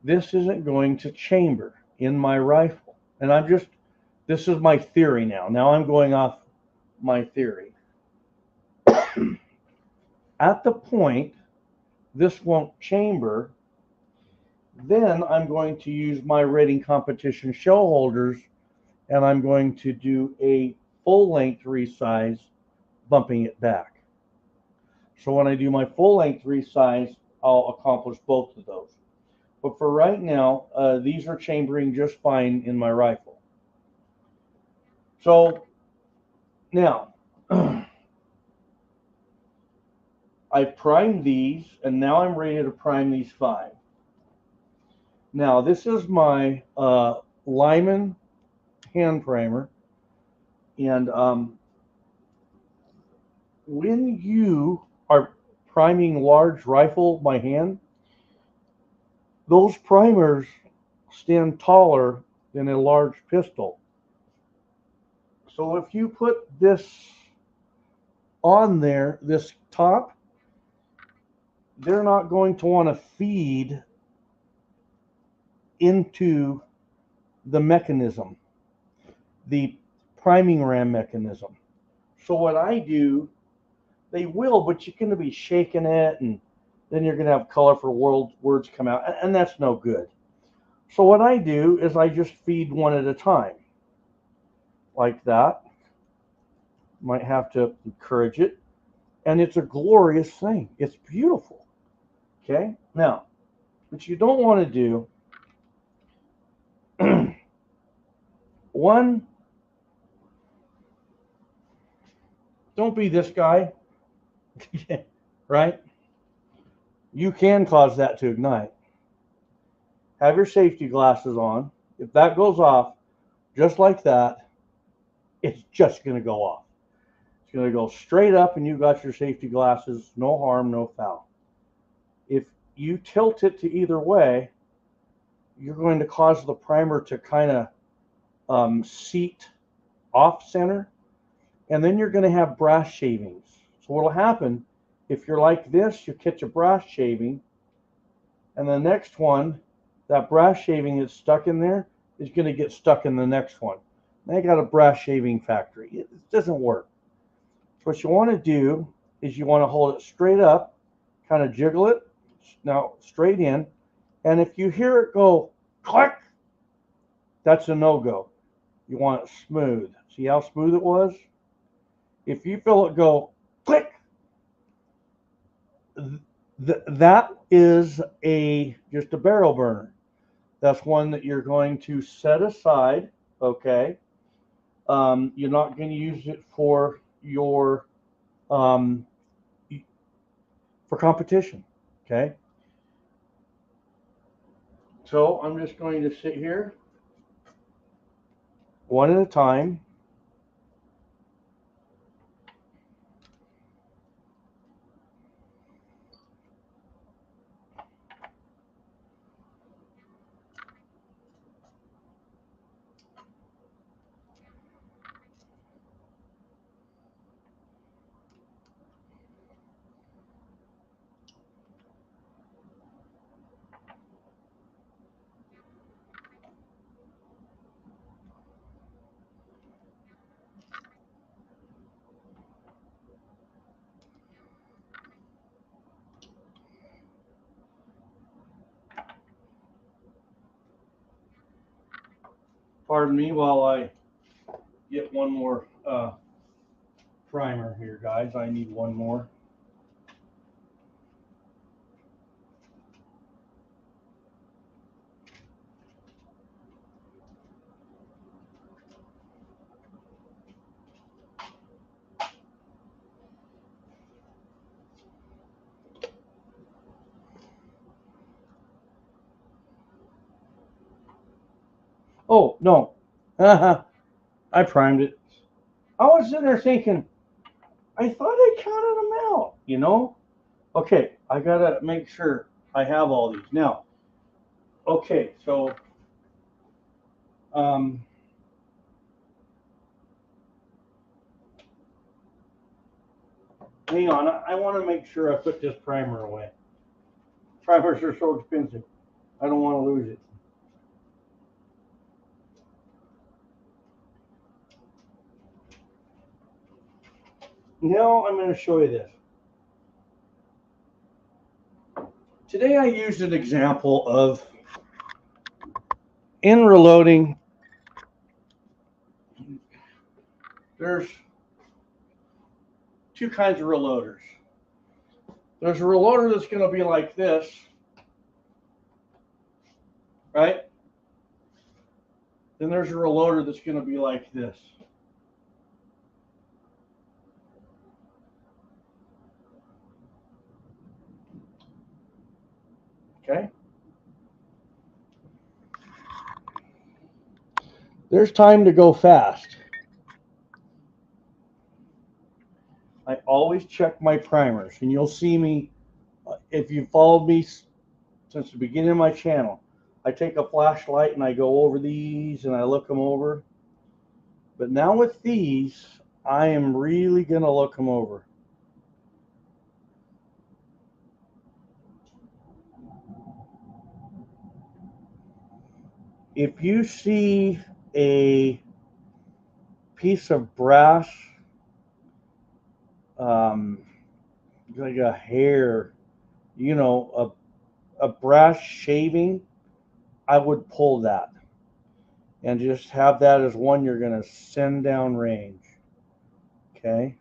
this isn't going to chamber in my rifle. And this is my theory now. Now I'm going off my theory. At the point this won't chamber, then I'm going to use my rating competition shell holders and I'm going to do a full length resize, bumping it back. So when I do my full length resize, I'll accomplish both of those. But for right now, these are chambering just fine in my rifle. So now, I've primed these, and now I'm ready to prime these 5. Now, this is my Lyman hand primer. And when you are priming large rifle by hand, those primers stand taller than a large pistol. So if you put this on there, this top, they're not going to want to feed into the mechanism, the priming ram mechanism. So what I do, they will, but you're going to be shaking it, and then you're going to have colorful words come out, and that's no good. So what I do is I just feed one at a time, like that. Might have to encourage it, and it's a glorious thing. It's beautiful. Okay, now, what you don't want to do, one, don't be this guy, right? You can cause that to ignite. Have your safety glasses on. If that goes off, just like that, it's just going to go off. It's going to go straight up and you got your safety glasses, no harm, no foul. If you tilt it to either way, you're going to cause the primer to kind of seat off center, and then you're going to have brass shavings. So what will happen, if you're like this, you catch a brass shaving, and the next one, that brass shaving that's stuck in there is going to get stuck in the next one. They got a brass shaving factory. It doesn't work. So what you want to do is you want to hold it straight up, kind of jiggle it, now straight in, and if you hear it go click, that's a no-go. You want it smooth. See how smooth it was? If you feel it go click, that is just a barrel burner. That's one that you're going to set aside, okay? You're not going to use it for your for competition, okay? So I'm just going to sit here one at a time. Pardon me while I get one more primer here, guys. I need one more. Oh, no. I primed it. I was sitting there thinking, I thought I counted them out, you know? Okay, I got to make sure I have all these. Now, okay, so hang on. I want to make sure I put this primer away. Primers are so expensive. I don't want to lose it. Now I'm going to show you this. Today I used an example of in reloading. There's two kinds of reloaders. There's a reloader that's going to be like this, right? Then there's a reloader that's going to be like this. Okay? There's time to go fast. I always check my primers, and you'll see me, if you followed me since the beginning of my channel, I take a flashlight and I go over these and I look them over. But now with these, I am really going to look them over. If you see a piece of brass, like a hair, you know, a brass shaving, I would pull that and just have that as one you're going to send down range. Okay.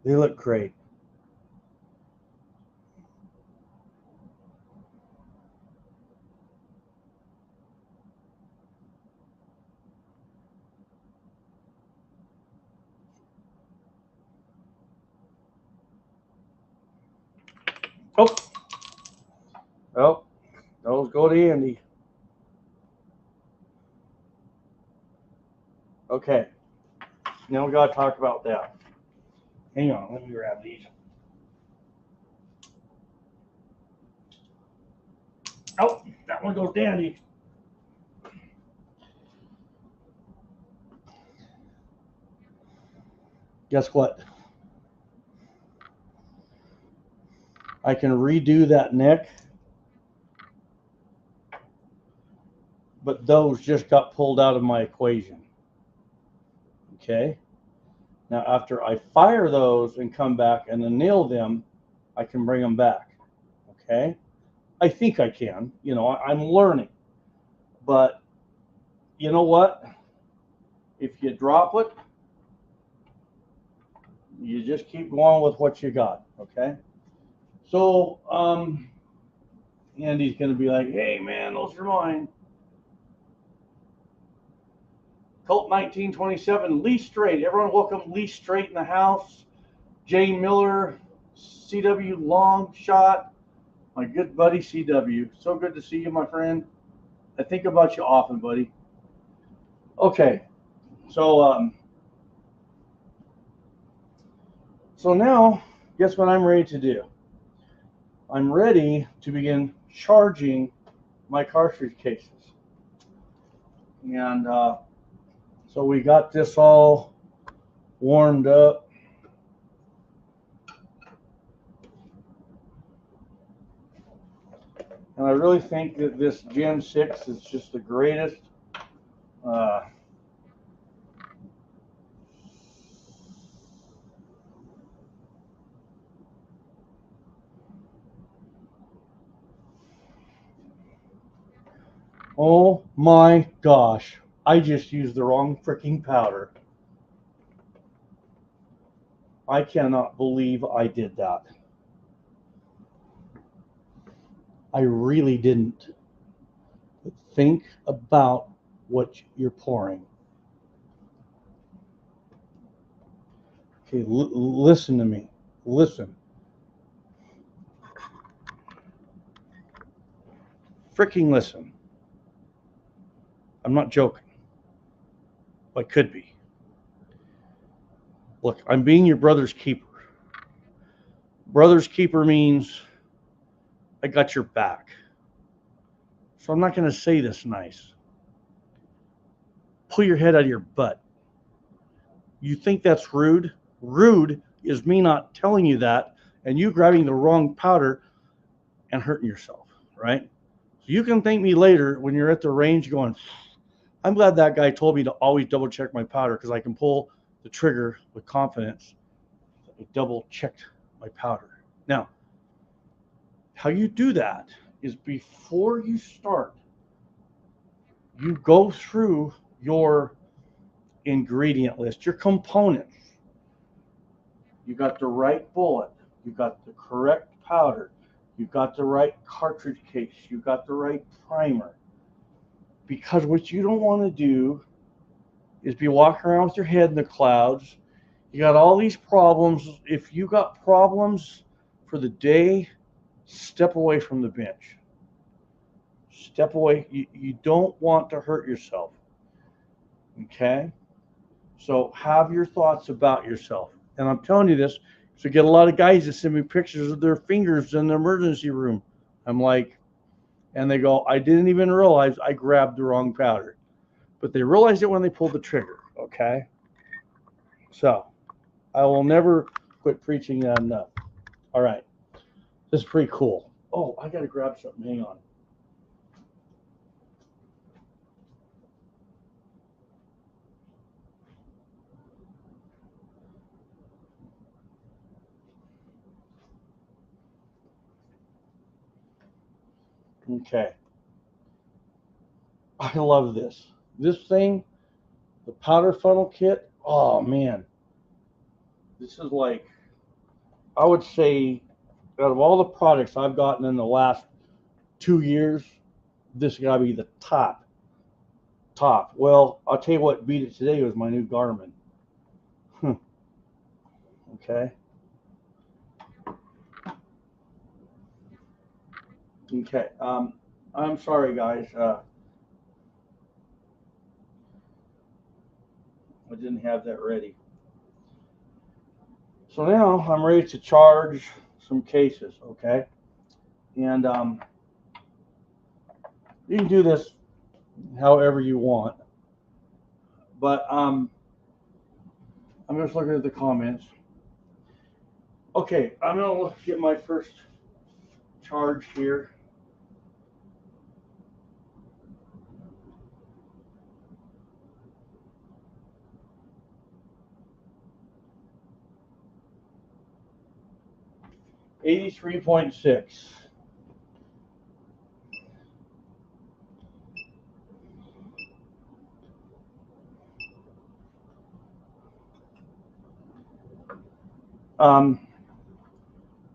They look great. Oh, well, those go to Andy. Okay, now we got to talk about that. Hang on, let me grab these. Oh, that one goes to Andy. Guess what? I can redo that neck, but those just got pulled out of my equation. Okay. Now, after I fire those and come back and then nail them, I can bring them back. Okay. I think I can. You know, I'm learning. But you know what? If you drop it, you just keep going with what you got. Okay. So, Andy's going to be like, hey, man, those are mine. Colt 1927, Lee Straight. Everyone welcome Lee Straight in the house. Jay Miller, CW Long Shot, my good buddy CW. So good to see you, my friend. I think about you often, buddy. Okay, so so now, guess what I'm ready to do? I'm ready to begin charging my cartridge cases. And so we got this all warmed up. And I really think that this Gen 6 is just the greatest. Oh my gosh, I just used the wrong freaking powder. I cannot believe I did that. I really didn't. But think about what you're pouring. Okay, listen to me. Listen. Freaking listen. I'm not joking. I could be. Look, I'm being your brother's keeper. Brother's keeper means I got your back. So I'm not going to say this nice. Pull your head out of your butt. You think that's rude? Rude is me not telling you that and you grabbing the wrong powder and hurting yourself, right? So you can thank me later when you're at the range going, I'm glad that guy told me to always double check my powder because I can pull the trigger with confidence. I double checked my powder. Now, how you do that is before you start, you go through your ingredient list, your components. You got the right bullet, you got the correct powder, you got the right cartridge case, you got the right primer. Because what you don't want to do is be walking around with your head in the clouds. You got all these problems. If you got problems for the day, step away from the bench. Step away. You don't want to hurt yourself. Okay? So have your thoughts about yourself. And I'm telling you this, so get a lot of guys that send me pictures of their fingers in the emergency room. I'm like, and they go, I didn't even realize I grabbed the wrong powder. But they realized it when they pulled the trigger, okay? So I will never quit preaching that enough. All right. This is pretty cool. Oh, I got to grab something. Hang on. Okay. I love this. This thing, the powder funnel kit, oh, man. This is like, I would say, out of all the products I've gotten in the last 2 years, this got to be the top. Well, I'll tell you what beat it today was my new Garmin. Okay. Okay. I'm sorry, guys. I didn't have that ready. So now I'm ready to charge some cases, okay? And you can do this however you want. But I'm just looking at the comments. Okay, I'm going to get my first charge here. $83.6.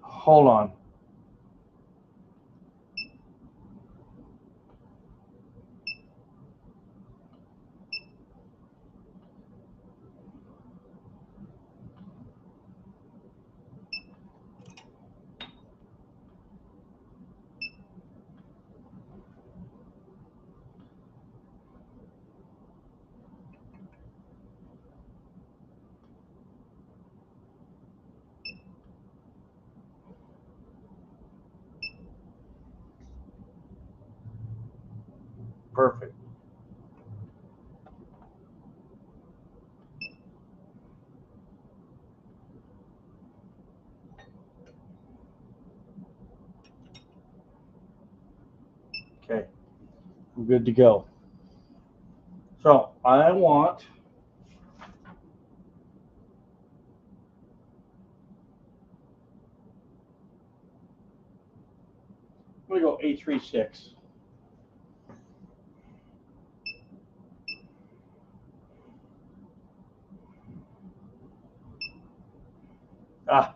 Hold on. Perfect. Okay, I'm good to go. So I want I'm going to go 836. Ah,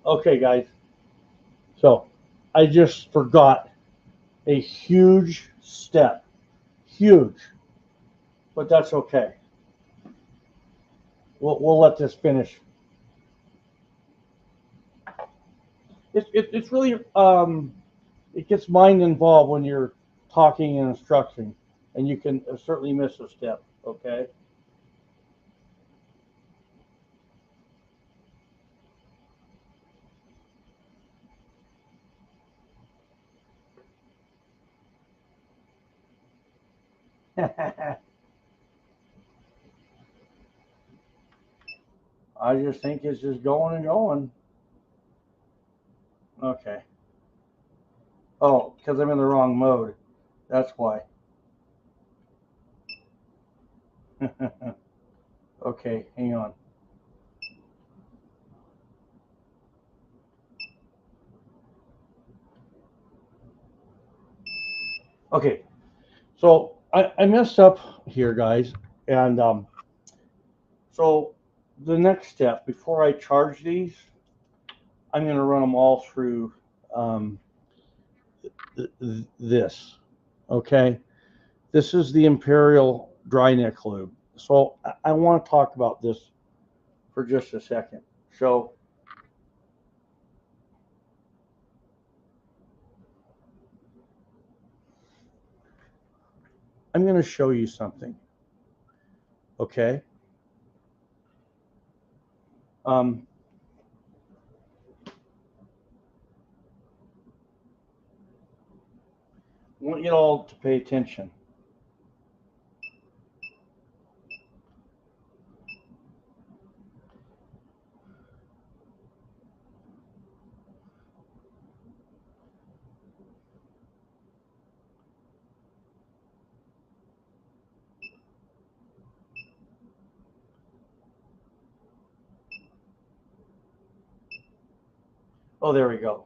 okay, guys. So I just forgot a huge step. Huge. But that's okay. We'll let this finish. It's really it gets mind involved when you're talking and instructing, and you can certainly miss a step. Okay. I just think it's just going and going. Okay. Oh, because I'm in the wrong mode. That's why. Okay, hang on. Okay, so I messed up here, guys, and so the next step before I charge these, I'm going to run them all through um, this. Okay, this is the Imperial dry neck lube. So I want to talk about this for just a second. So I'm going to show you something. Okay. Um, I want you all to pay attention. Oh, there we go.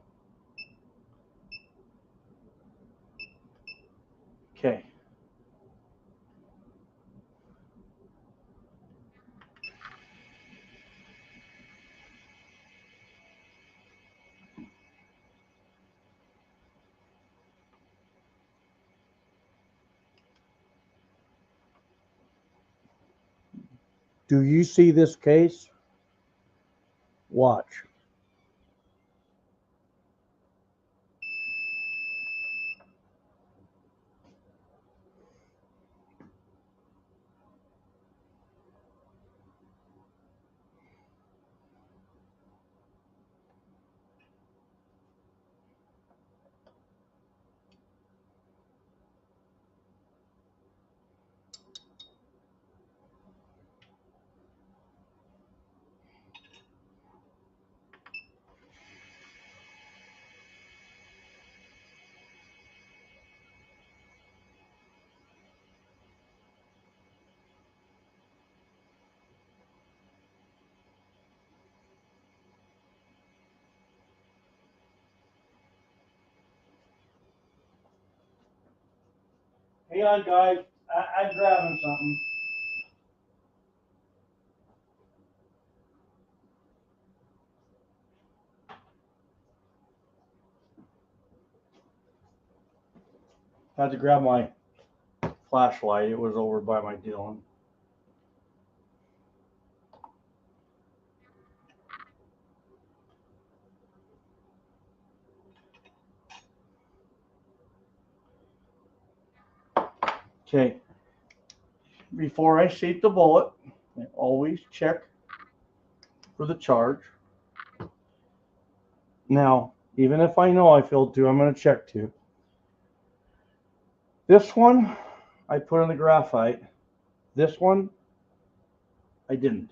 Okay. Do you see this case? Watch. Hang on, guys. I'm grabbing something. I had to grab my flashlight. It was over by my Dylan. Okay. Before I seat the bullet, I always check for the charge. Now, even if I know I filled 2, I'm going to check 2. This one I put in the graphite. This one I didn't.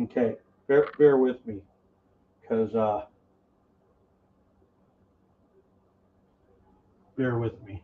Okay, bear with me, because bear with me.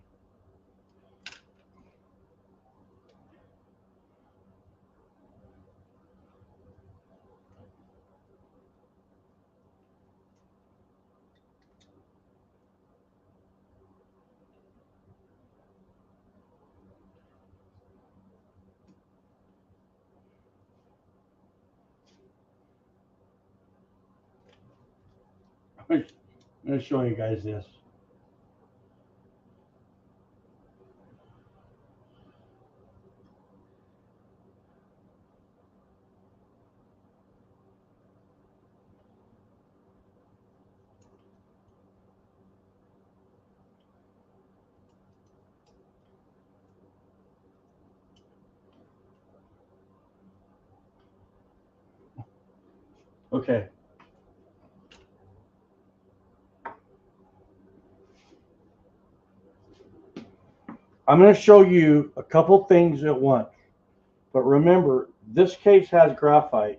I'm going to show you guys this. Okay. I'm going to show you a couple things at once. But remember, this case has graphite.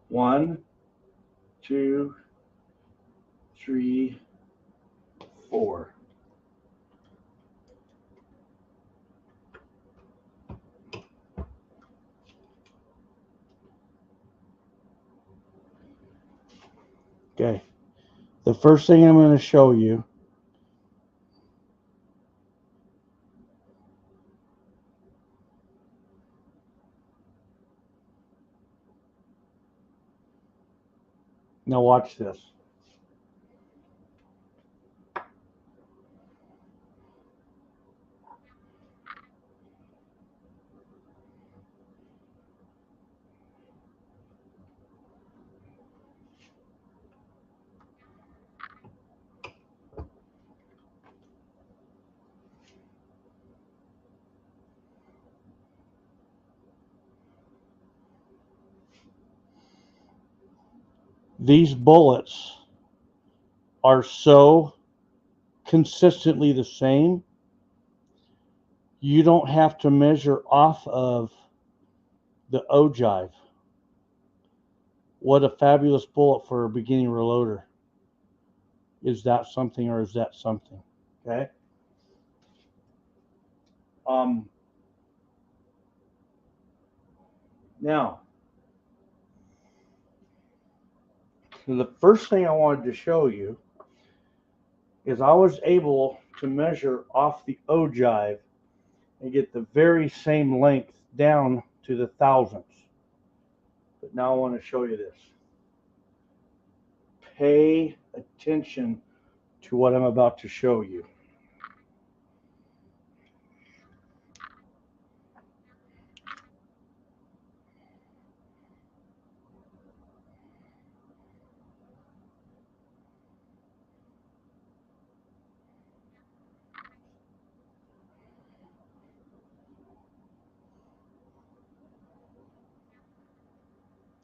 One, two, three, 4. Okay. The first thing I'm going to show you now, watch this. These bullets are so consistently the same, you don't have to measure off of the ogive. What a fabulous bullet for a beginning reloader. Is that something, or is that something? Okay. Now, so the first thing I wanted to show you is I was able to measure off the ogive and get the very same length down to the thousandths. But now I want to show you this. Pay attention to what I'm about to show you.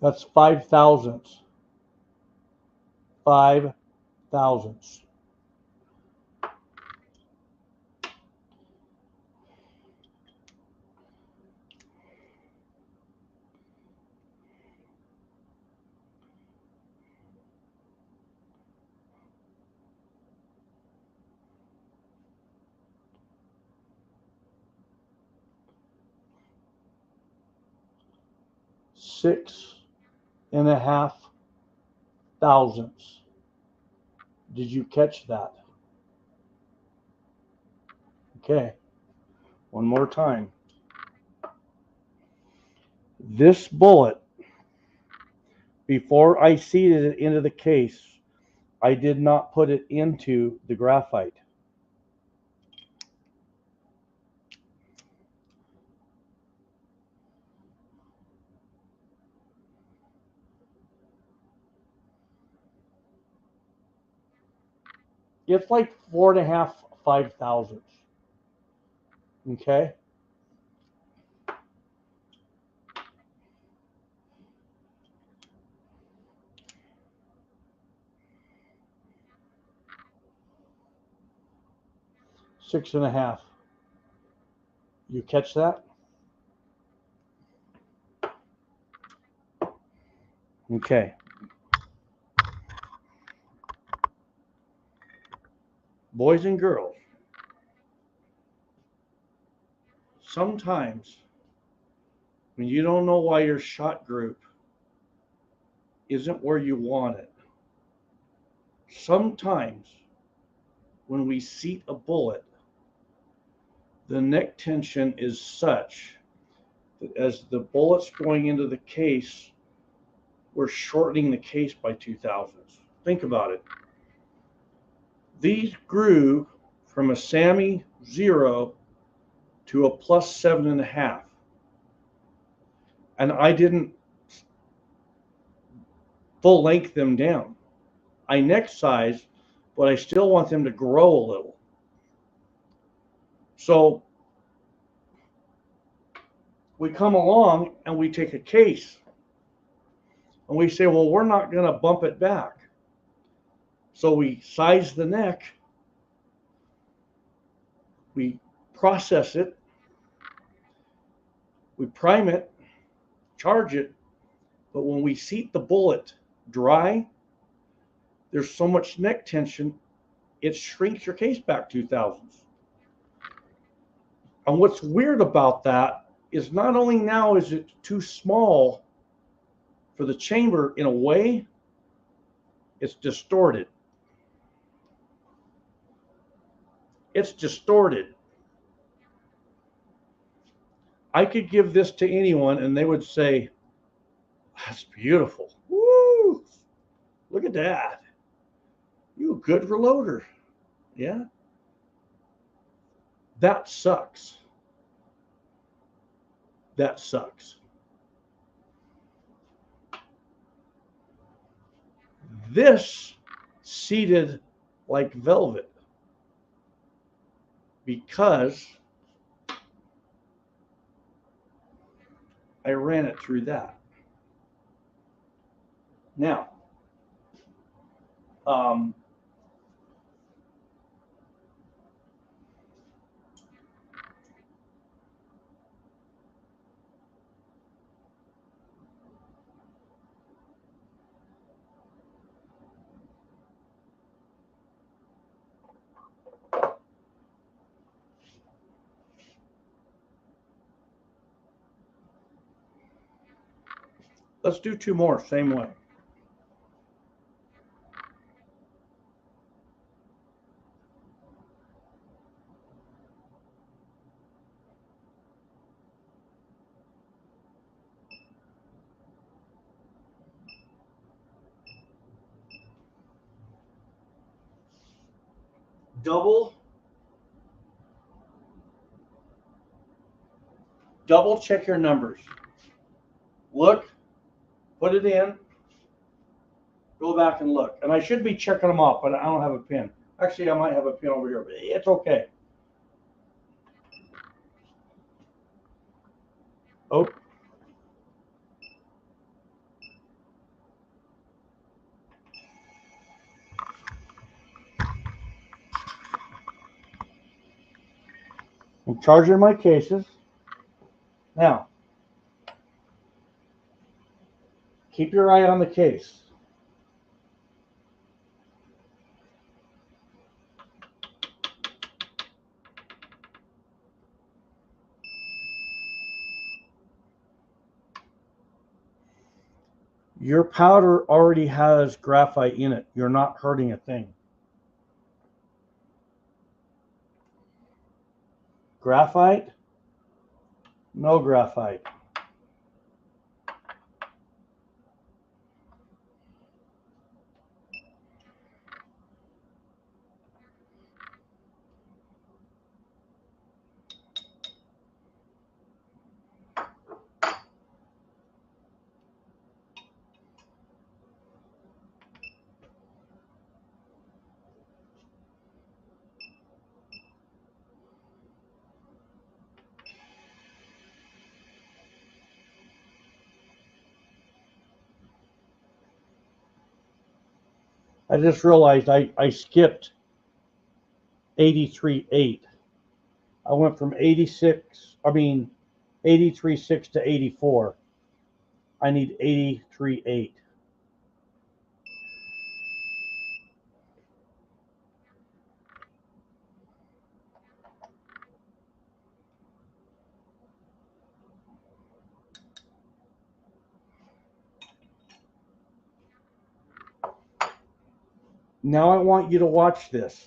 That's 5 thousandths. 5 thousandths. Six and a half thousandths. Did you catch that? Okay, one more time. This bullet, before I seated it into the case, I did not put it into the graphite. It's like 4.5, 5 thousandths. Okay. Six and a half. You catch that? Okay. Boys and girls, sometimes when you don't know why your shot group isn't where you want it, sometimes when we seat a bullet, the neck tension is such that as the bullet's going into the case, we're shortening the case by 2 thousandths. Think about it. These grew from a SAMI 0 to a plus 7.5. And I didn't full length them down. I neck size, but I still want them to grow a little. So we come along and we take a case and we say, well, we're not going to bump it back. So we size the neck, we process it, we prime it, charge it, but when we seat the bullet dry, there's so much neck tension, it shrinks your case back 2 thousandths. And what's weird about that is not only now is it too small for the chamber in a way, it's distorted. It's distorted. I could give this to anyone and they would say, that's beautiful. Woo! Look at that. You a good reloader. Yeah. That sucks. That sucks. This seated like velvet because I ran it through that. Now, let's do 2 more, same way. double check your numbers. Look, put it in, go back and look. And I should be checking them off, but I don't have a pin. Actually, I might have a pin over here, but it's okay. Oh. I'm charging my cases. Now, keep your eye on the case. Your powder already has graphite in it. You're not hurting a thing. Graphite? No graphite. I just realized I skipped 83.8. I went from 83.6 to 84. I need 83.8. Now I want you to watch this.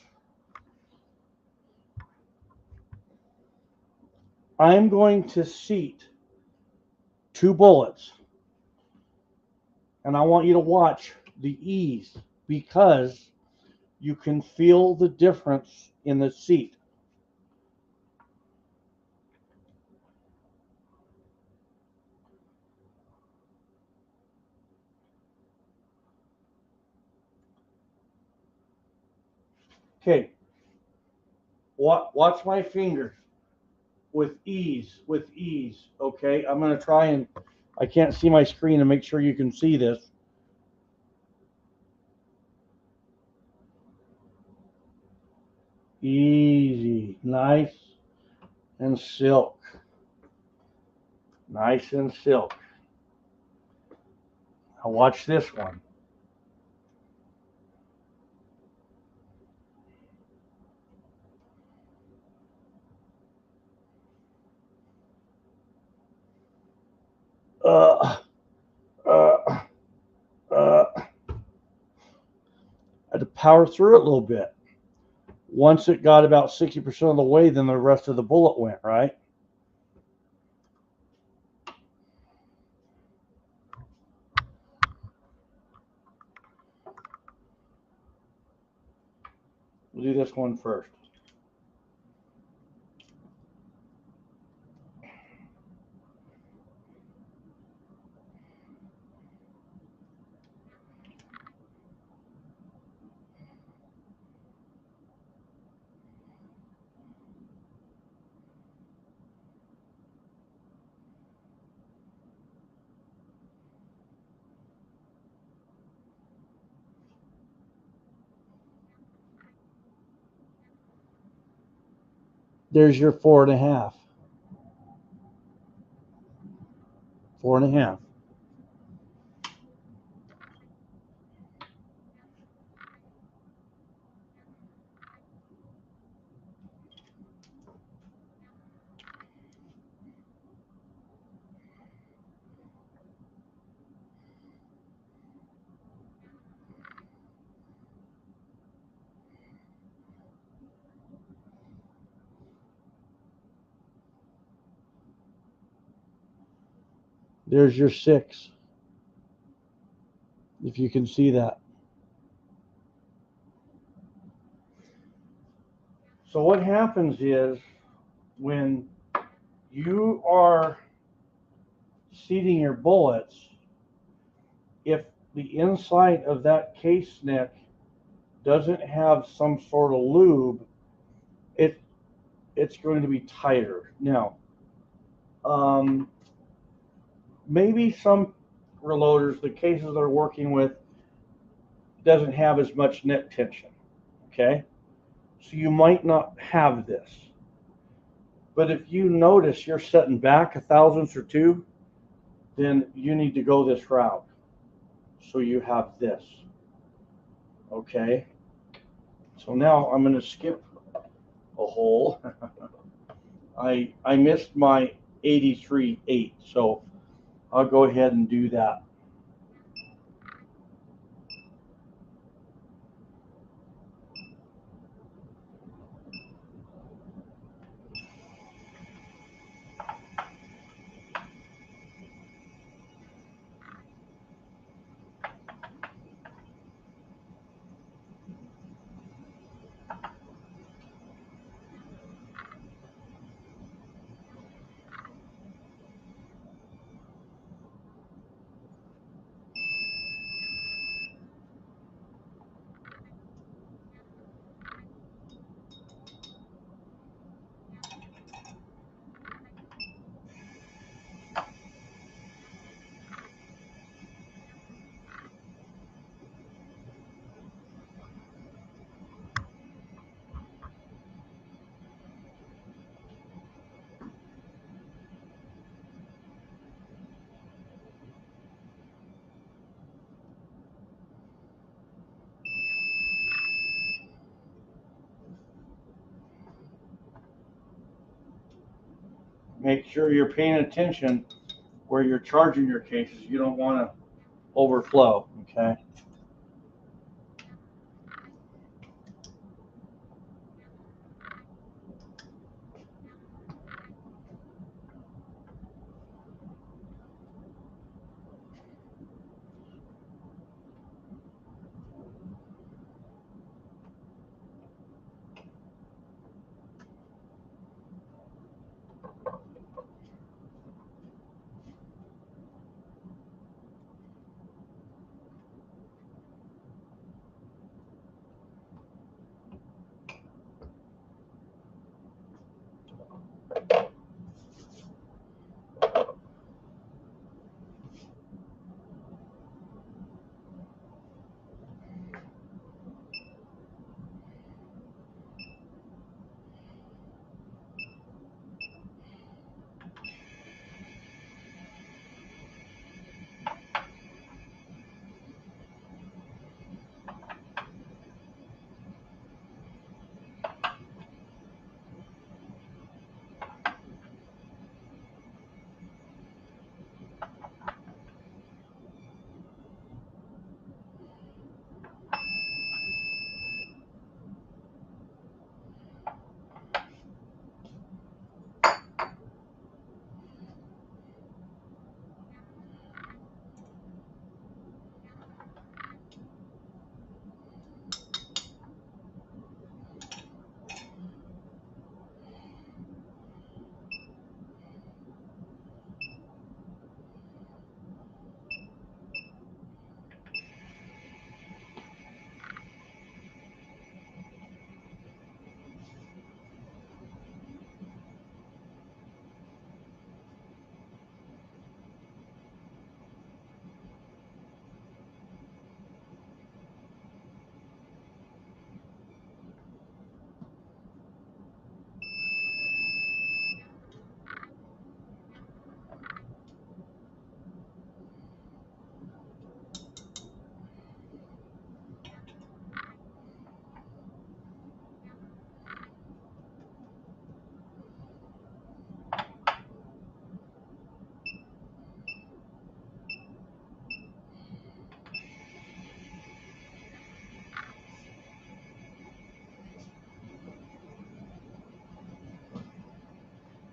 I'm going to seat 2 bullets, and I want you to watch the ease, because you can feel the difference in the seat. Okay, watch my fingers with ease, okay? I'm going to try and, I can't see my screen, and make sure you can see this. Easy, nice and silk. Nice and silk. Now watch this one. I had to power through it a little bit. Once it got about 60% of the way, then the rest of the bullet went, right? We'll do this one first. There's your 4.5. 4.5. There's your 6. If you can see that. So what happens is when you are seating your bullets, if the inside of that case neck doesn't have some sort of lube, it's going to be tighter. Now, maybe some reloaders, the cases they're working with, doesn't have as much neck tension. Okay, so you might not have this. But if you notice you're setting back a thousandth or two, then you need to go this route. So you have this. Okay. So now I'm going to skip a hole. I missed my 83.8, so I'll go ahead and do that. Make sure you're paying attention where you're charging your cases. You don't want to overflow, okay?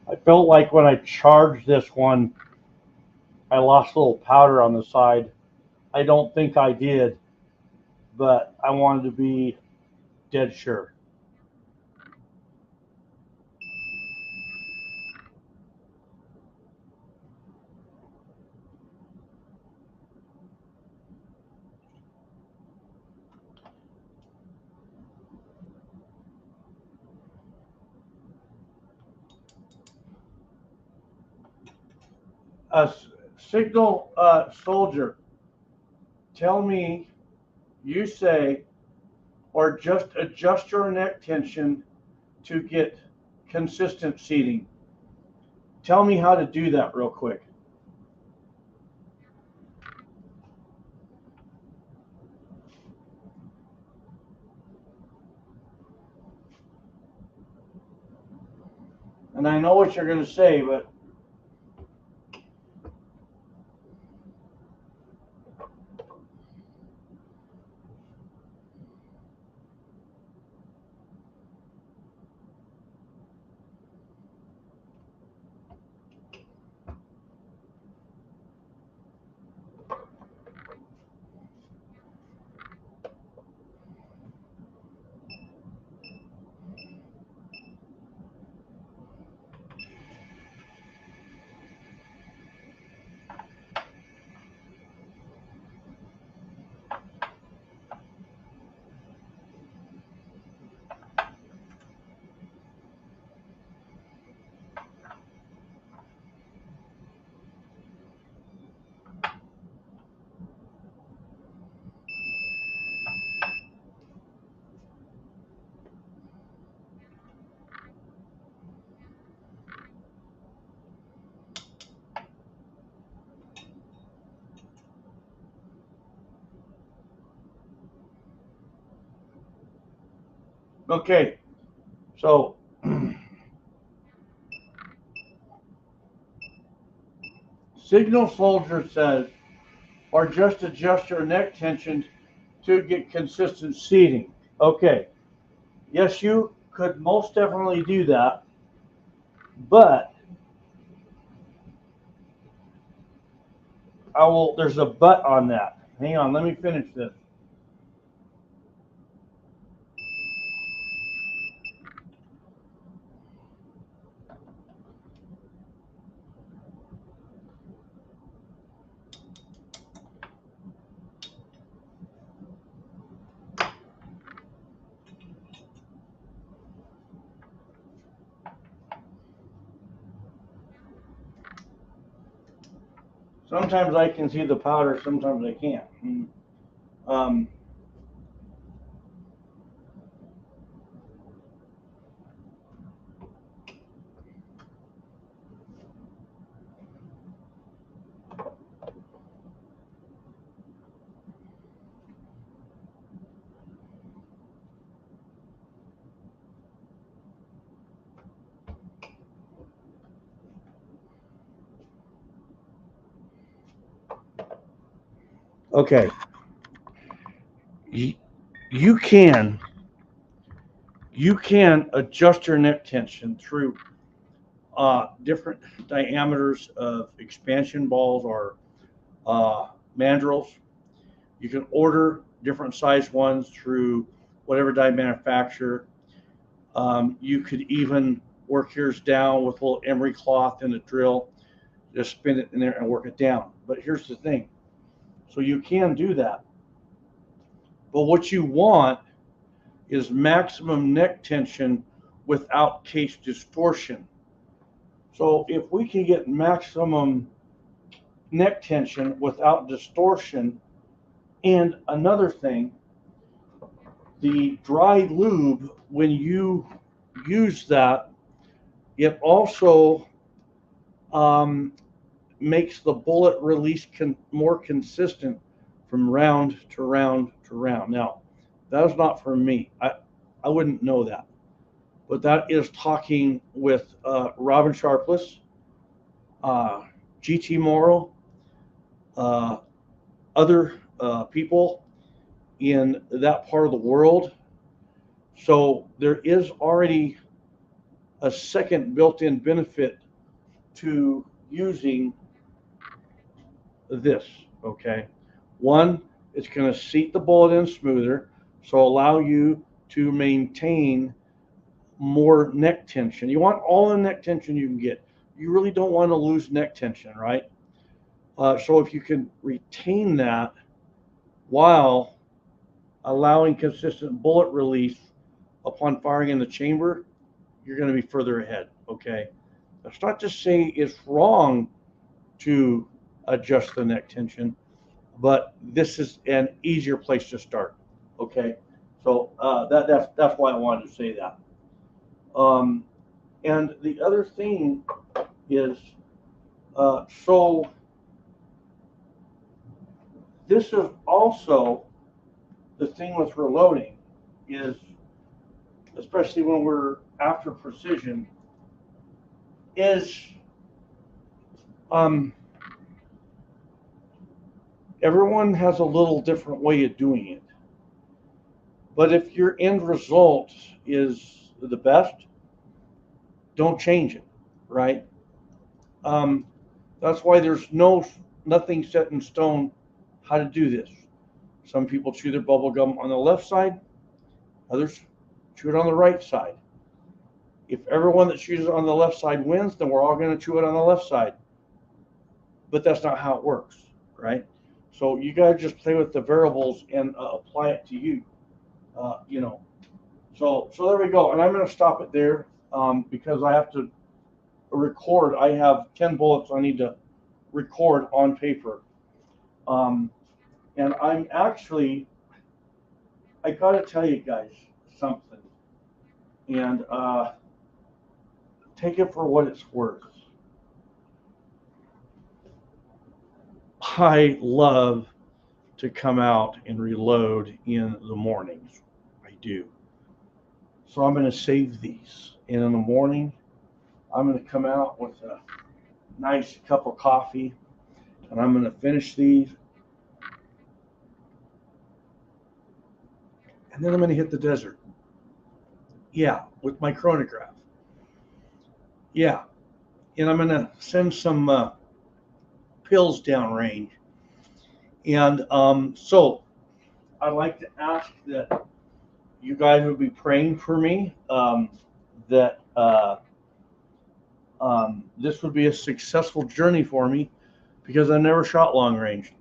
I felt like when I charged this one, I lost a little powder on the side. I don't think I did, but I wanted to be dead sure. Signal soldier, tell me, you say, or just adjust your neck tension to get consistent seating. Tell me how to do that real quick. And I know what you're going to say, but okay. So Signal Soldier says, or just adjust your neck tension to get consistent seating. Okay. Yes, you could most definitely do that, but there's a but on that. Hang on, let me finish this. Sometimes I can see the powder, sometimes I can't. Um, okay. You can adjust your neck tension through different diameters of expansion balls or mandrels. You can order different size ones through whatever die manufacturer. You could even work yours down with a little emery cloth and a drill. Just spin it in there and work it down. But here's the thing. So you can do that. But what you want is maximum neck tension without case distortion. So if we can get maximum neck tension without distortion, and another thing, the dry lube, when you use that, it also makes the bullet release more consistent from round to round to round. Now, that is not for me. I wouldn't know that. But that is talking with Robin Sharpless, GT Morrow, other people in that part of the world. So there is already a second built-in benefit to using this, okay? One, it's going to seat the bullet in smoother, so allow you to maintain more neck tension. You want all the neck tension you can get. You really don't want to lose neck tension, right? So if you can retain that while allowing consistent bullet release upon firing in the chamber, you're going to be further ahead, okay? That's not to say it's wrong to adjust the neck tension, but this is an easier place to start. Okay, so that's why I wanted to say that. And the other thing is, so this is also the thing with reloading is, especially when we're after precision, is everyone has a little different way of doing it. But if your end result is the best, don't change it, right? That's why there's nothing set in stone how to do this. Some people chew their bubble gum on the left side, others chew it on the right side. If everyone that chews it on the left side wins, then we're all going to chew it on the left side. But that's not how it works, right? So you got to just play with the variables and apply it to you, you know. So there we go. And I'm going to stop it there because I have to record. I have 10 bullets I need to record on paper. And I'm actually, I got to tell you guys something. And take it for what it's worth. I love to come out and reload in the mornings. I do. So I'm going to save these. And in the morning, I'm going to come out with a nice cup of coffee. And I'm going to finish these. And then I'm going to hit the desert. Yeah, with my chronograph. Yeah. And I'm going to send some pills downrange. And so I'd like to ask that you guys would be praying for me, that this would be a successful journey for me, because I never shot long range.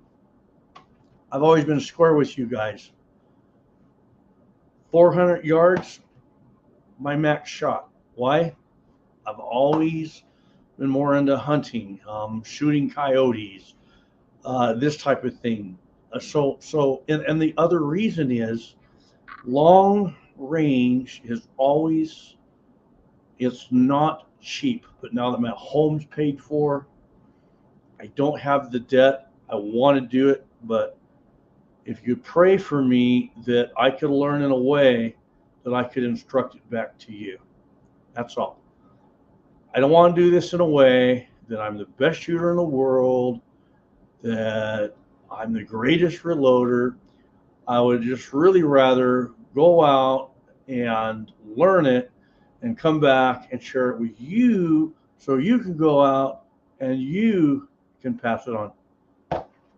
I've always been square with you guys. 400 yards, my max shot. Why? I've always been more into hunting, shooting coyotes, this type of thing. And the other reason is long range is always, it's not cheap. But now that my home's paid for, I don't have the debt. I want to do it, but if you pray for me that I could learn in a way that I could instruct it back to you. That's all. I don't want to do this in a way that I'm the best shooter in the world, that I'm the greatest reloader. I would just really rather go out and learn it and come back and share it with you so you can go out and you can pass it on.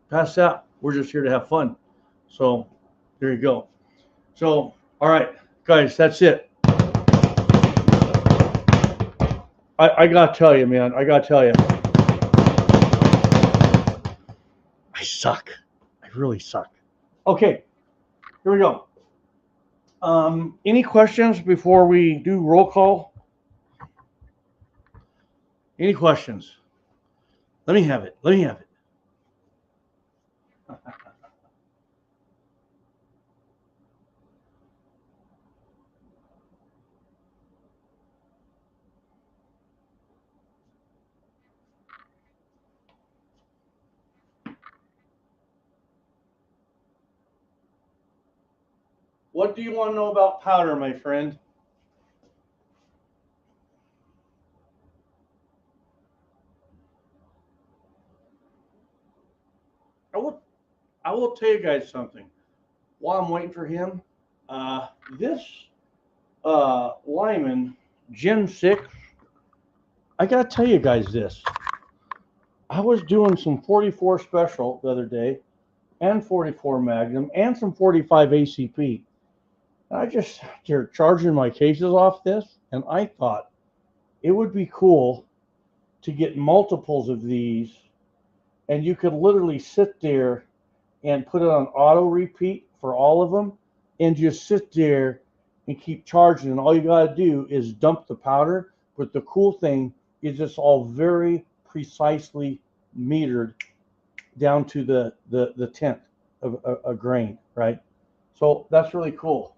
Pass out. We're just here to have fun. So there you go. So, all right, guys, that's it. I got to tell you, man, I got to tell you. I suck. I really suck. Okay, here we go. Any questions before we do roll call? Any questions? Let me have it. Let me have it. What do you want to know about powder, my friend? I will tell you guys something. While I'm waiting for him, this Lyman Gen 6, I got to tell you guys this. I was doing some 44 special the other day, and 44 Magnum, and some 45 ACP. And I just sat there charging my cases off this, and I thought it would be cool to get multiples of these, and you could literally sit there and put it on auto repeat for all of them, and just sit there and keep charging. And all you got to do is dump the powder. But the cool thing is it's all very precisely metered down to the tenth of a grain, right? So that's really cool.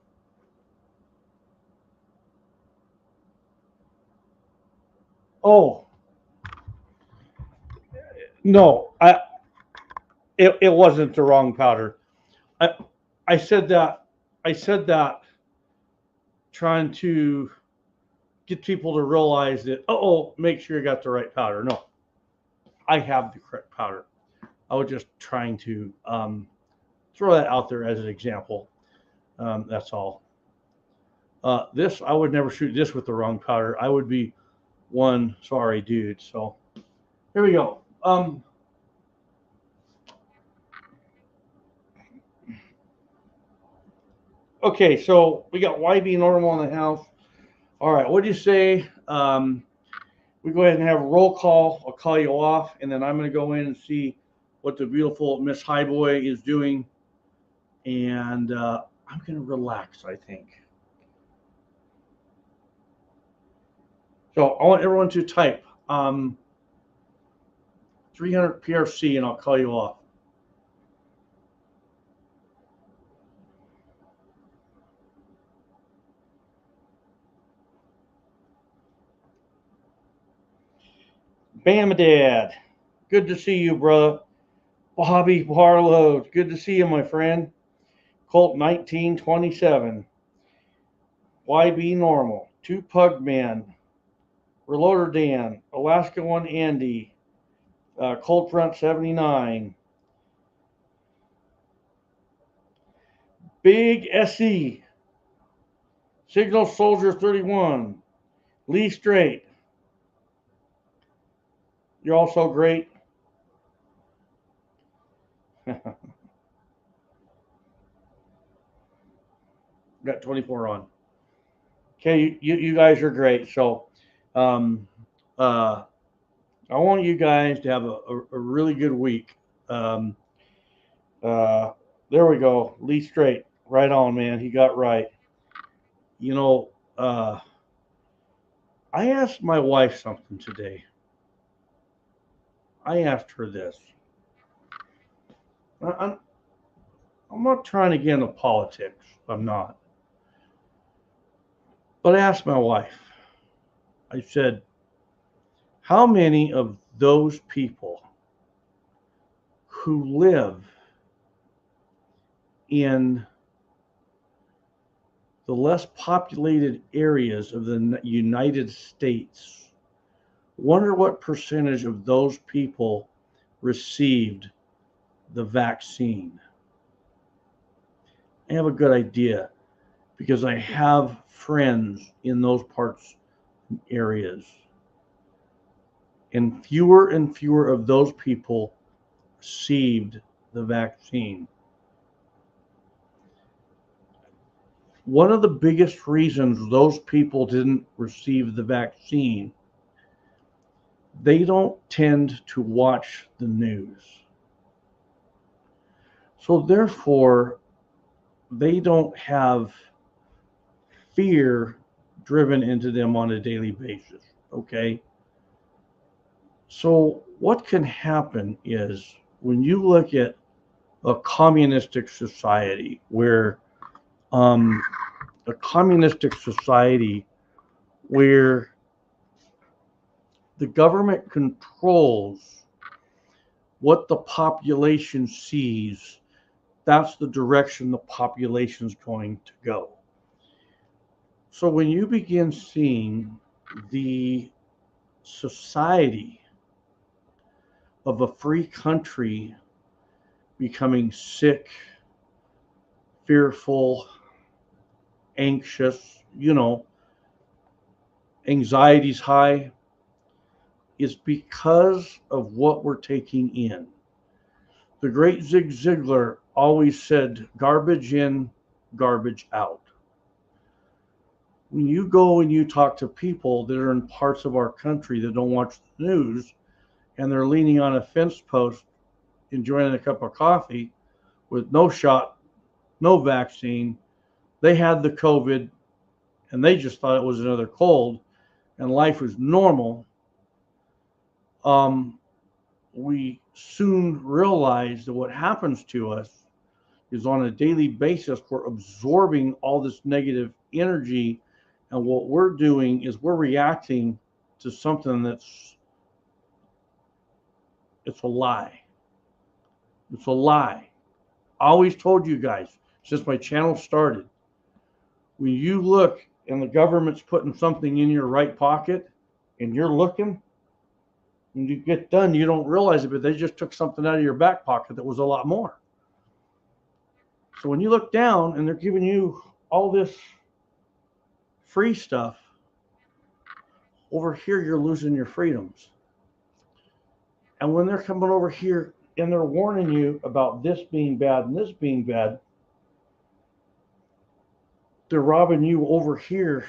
Oh, no, it wasn't the wrong powder. I said that trying to get people to realize that, make sure you got the right powder. No, I have the correct powder. I was just trying to throw that out there as an example. That's all. This, I would never shoot this with the wrong powder. I would be one sorry dude. So here we go. Okay, so we got YB normal in the house. All right, what do you say? We go ahead and have a roll call. I'll call you off, and then I'm going to go in and see what the beautiful Miss Highboy is doing. And I'm going to relax, I think. So I want everyone to type 300 PRC, and I'll call you off. Bamadad, good to see you, brother. Bobby Barlow, good to see you, my friend. Colt 1927. YB Normal. Two Pug Man. Reloader Dan. Alaska 1 Andy. Colt Front 79. Big SE. Signal Soldier 31. Lee Straight. You're also great. Got 24 on. Okay, you guys are great. So I want you guys to have a really good week. There we go. Lee Straight. Right on, man. He got right. You know, I asked my wife something today. I asked her this. I'm not trying to get into politics. I'm not. But I asked my wife. I said, how many of those people who live in the less populated areas of the United States, wonder what percentage of those people received the vaccine? I have a good idea because I have friends in those parts areas. And fewer of those people received the vaccine. One of the biggest reasons those people didn't receive the vaccine, they don't tend to watch the news. So therefore, they don't have fear driven into them on a daily basis, okay? So what can happen is when you look at a communistic society where the government controls what the population sees, that's the direction the population is going to go. So when you begin seeing the society of a free country becoming sick, fearful, anxious, anxiety's high, is because of what we're taking in. The great Zig Ziglar always said, garbage in, garbage out. When you go and you talk to people that are in parts of our country that don't watch the news, and they're leaning on a fence post, enjoying a cup of coffee with no shot, no vaccine, they had the COVID, and they just thought it was another cold, and life was normal. we soon realize that what happens to us is on a daily basis, we're absorbing all this negative energy. And what we're doing is we're reacting to something it's a lie. It's a lie. I always told you guys since my channel started, when you look and the government's putting something in your right pocket and you're looking, when you get done, you don't realize it, but they just took something out of your back pocket that was a lot more. So when you look down and they're giving you all this free stuff, over here you're losing your freedoms. And when they're coming over here and they're warning you about this being bad and this being bad, they're robbing you over here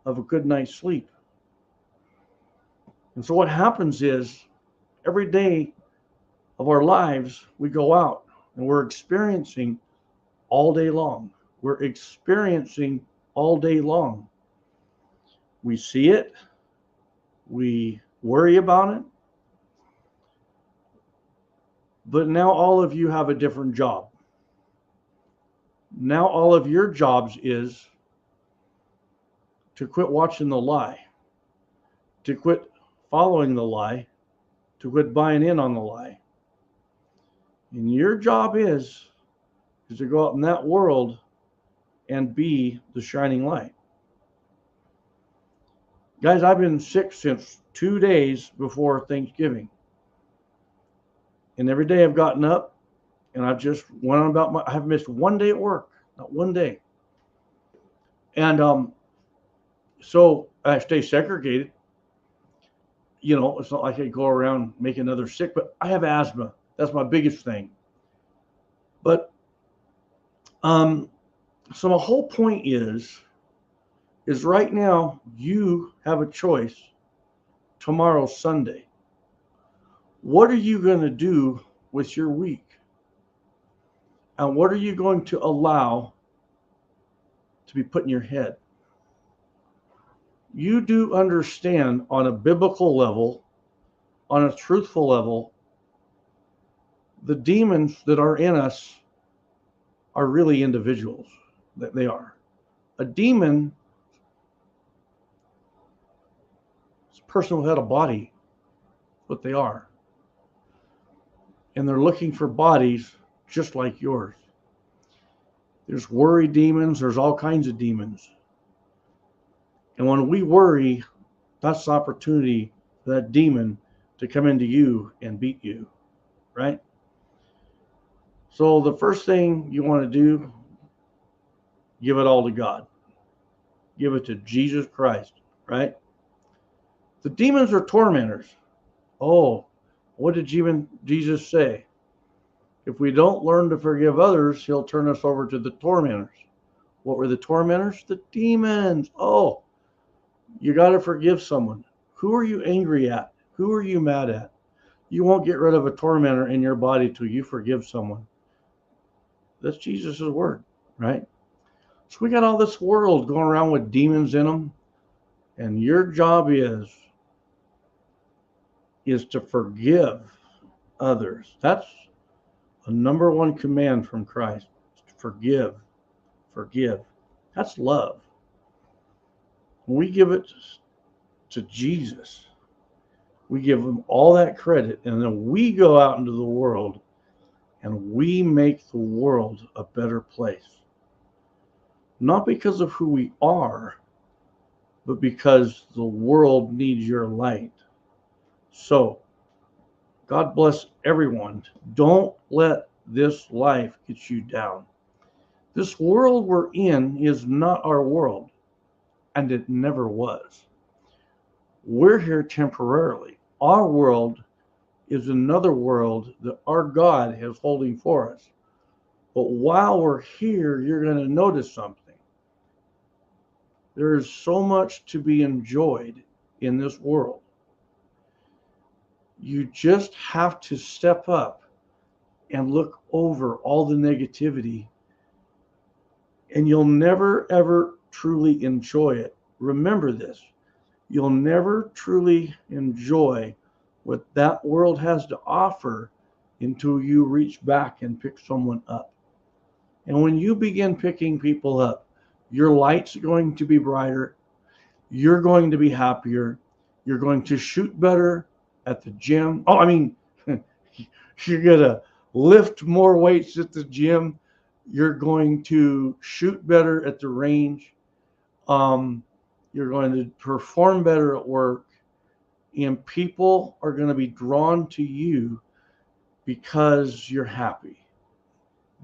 of a good night's sleep. And so what happens is every day of our lives, we go out and we're experiencing all day long. We're experiencing all day long. We see it. We worry about it. But now all of you have a different job. Now all of your jobs is to quit watching the lie, to quit following the lie, to quit buying in on the lie. And your job is to go out in that world and be the shining light. Guys, I've been sick since 2 days before Thanksgiving. And every day I've gotten up and I've just went on about I haven't missed one day at work, not one day. And so I stay segregated. You know, it's not like I go around making others sick, but I have asthma. That's my biggest thing. But so my whole point is right now you have a choice. Tomorrow's Sunday. What are you going to do with your week? And what are you going to allow to be put in your head? You do understand on a biblical level, on a truthful level, the demons that are in us are really individuals. That they are. A demon is a person who had a body. That's what they are. And they're looking for bodies just like yours. There's worry demons. There's all kinds of demons. And when we worry, that's the opportunity for that demon to come into you and beat you, right? So the first thing you want to do, give it all to God. Give it to Jesus Christ, right? The demons are tormentors. Oh, what did Jesus say? If we don't learn to forgive others, he'll turn us over to the tormentors. What were the tormentors? The demons. Oh, you got to forgive someone. Who are you angry at? Who are you mad at? You won't get rid of a tormentor in your body till you forgive someone. That's Jesus' word, right? So we got all this world going around with demons in them. And your job is to forgive others. That's a number one command from Christ. Forgive. Forgive. That's love. When we give it to Jesus, we give him all that credit, and then we go out into the world and we make the world a better place. Not because of who we are, but because the world needs your light. So, God bless everyone. Don't let this life get you down. This world we're in is not our world, and it never was. We're here temporarily. Our world is another world that our God is holding for us. But while we're here, you're going to notice something. There is so much to be enjoyed in this world. You just have to step up and look over all the negativity, and you'll never, ever truly enjoy it. Remember this. You'll never truly enjoy what that world has to offer until you reach back and pick someone up. And when you begin picking people up, your light's going to be brighter. You're going to be happier. You're going to shoot better at the gym. Oh, I mean, you're going to lift more weights at the gym. You're going to shoot better at the range. You're going to perform better at work. And people are going to be drawn to you because you're happy.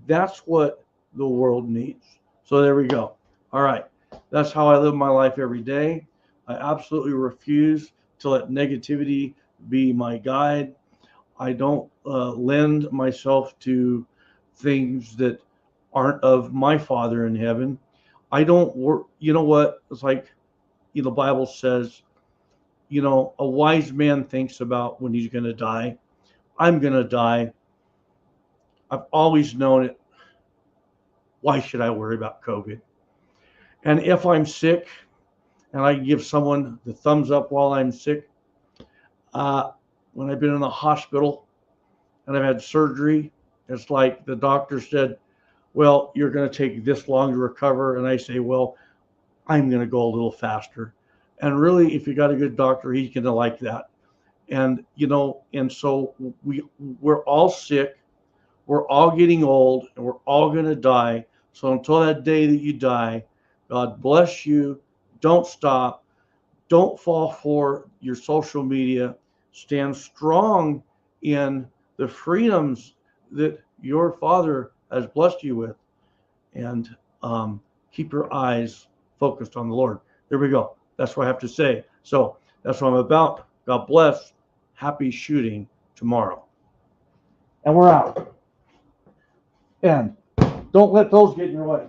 That's what the world needs. So there we go. All right. That's how I live my life every day. I absolutely refuse to let negativity be my guide. I don't lend myself to things that aren't of my Father in heaven. I don't work. You know what? It's like, the Bible says, a wise man thinks about when he's going to die. I'm going to die. I've always known it. Why should I worry about COVID? And if I'm sick and I give someone the thumbs up while I'm sick, when I've been in the hospital and I've had surgery, it's like the doctor said, well, you're going to take this long to recover. And I say, well, I'm going to go a little faster. And really, if you got a good doctor, he's going to like that. And, and so we're all sick. We're all getting old, and we're all going to die. So until that day that you die, God bless you. Don't stop. Don't fall for your social media. Stand strong in the freedoms that your Father has blessed you with. And keep your eyes focused on the Lord. There we go. That's what I have to say. So that's what I'm about. God bless. Happy shooting tomorrow. And we're out. And don't let those get in your way.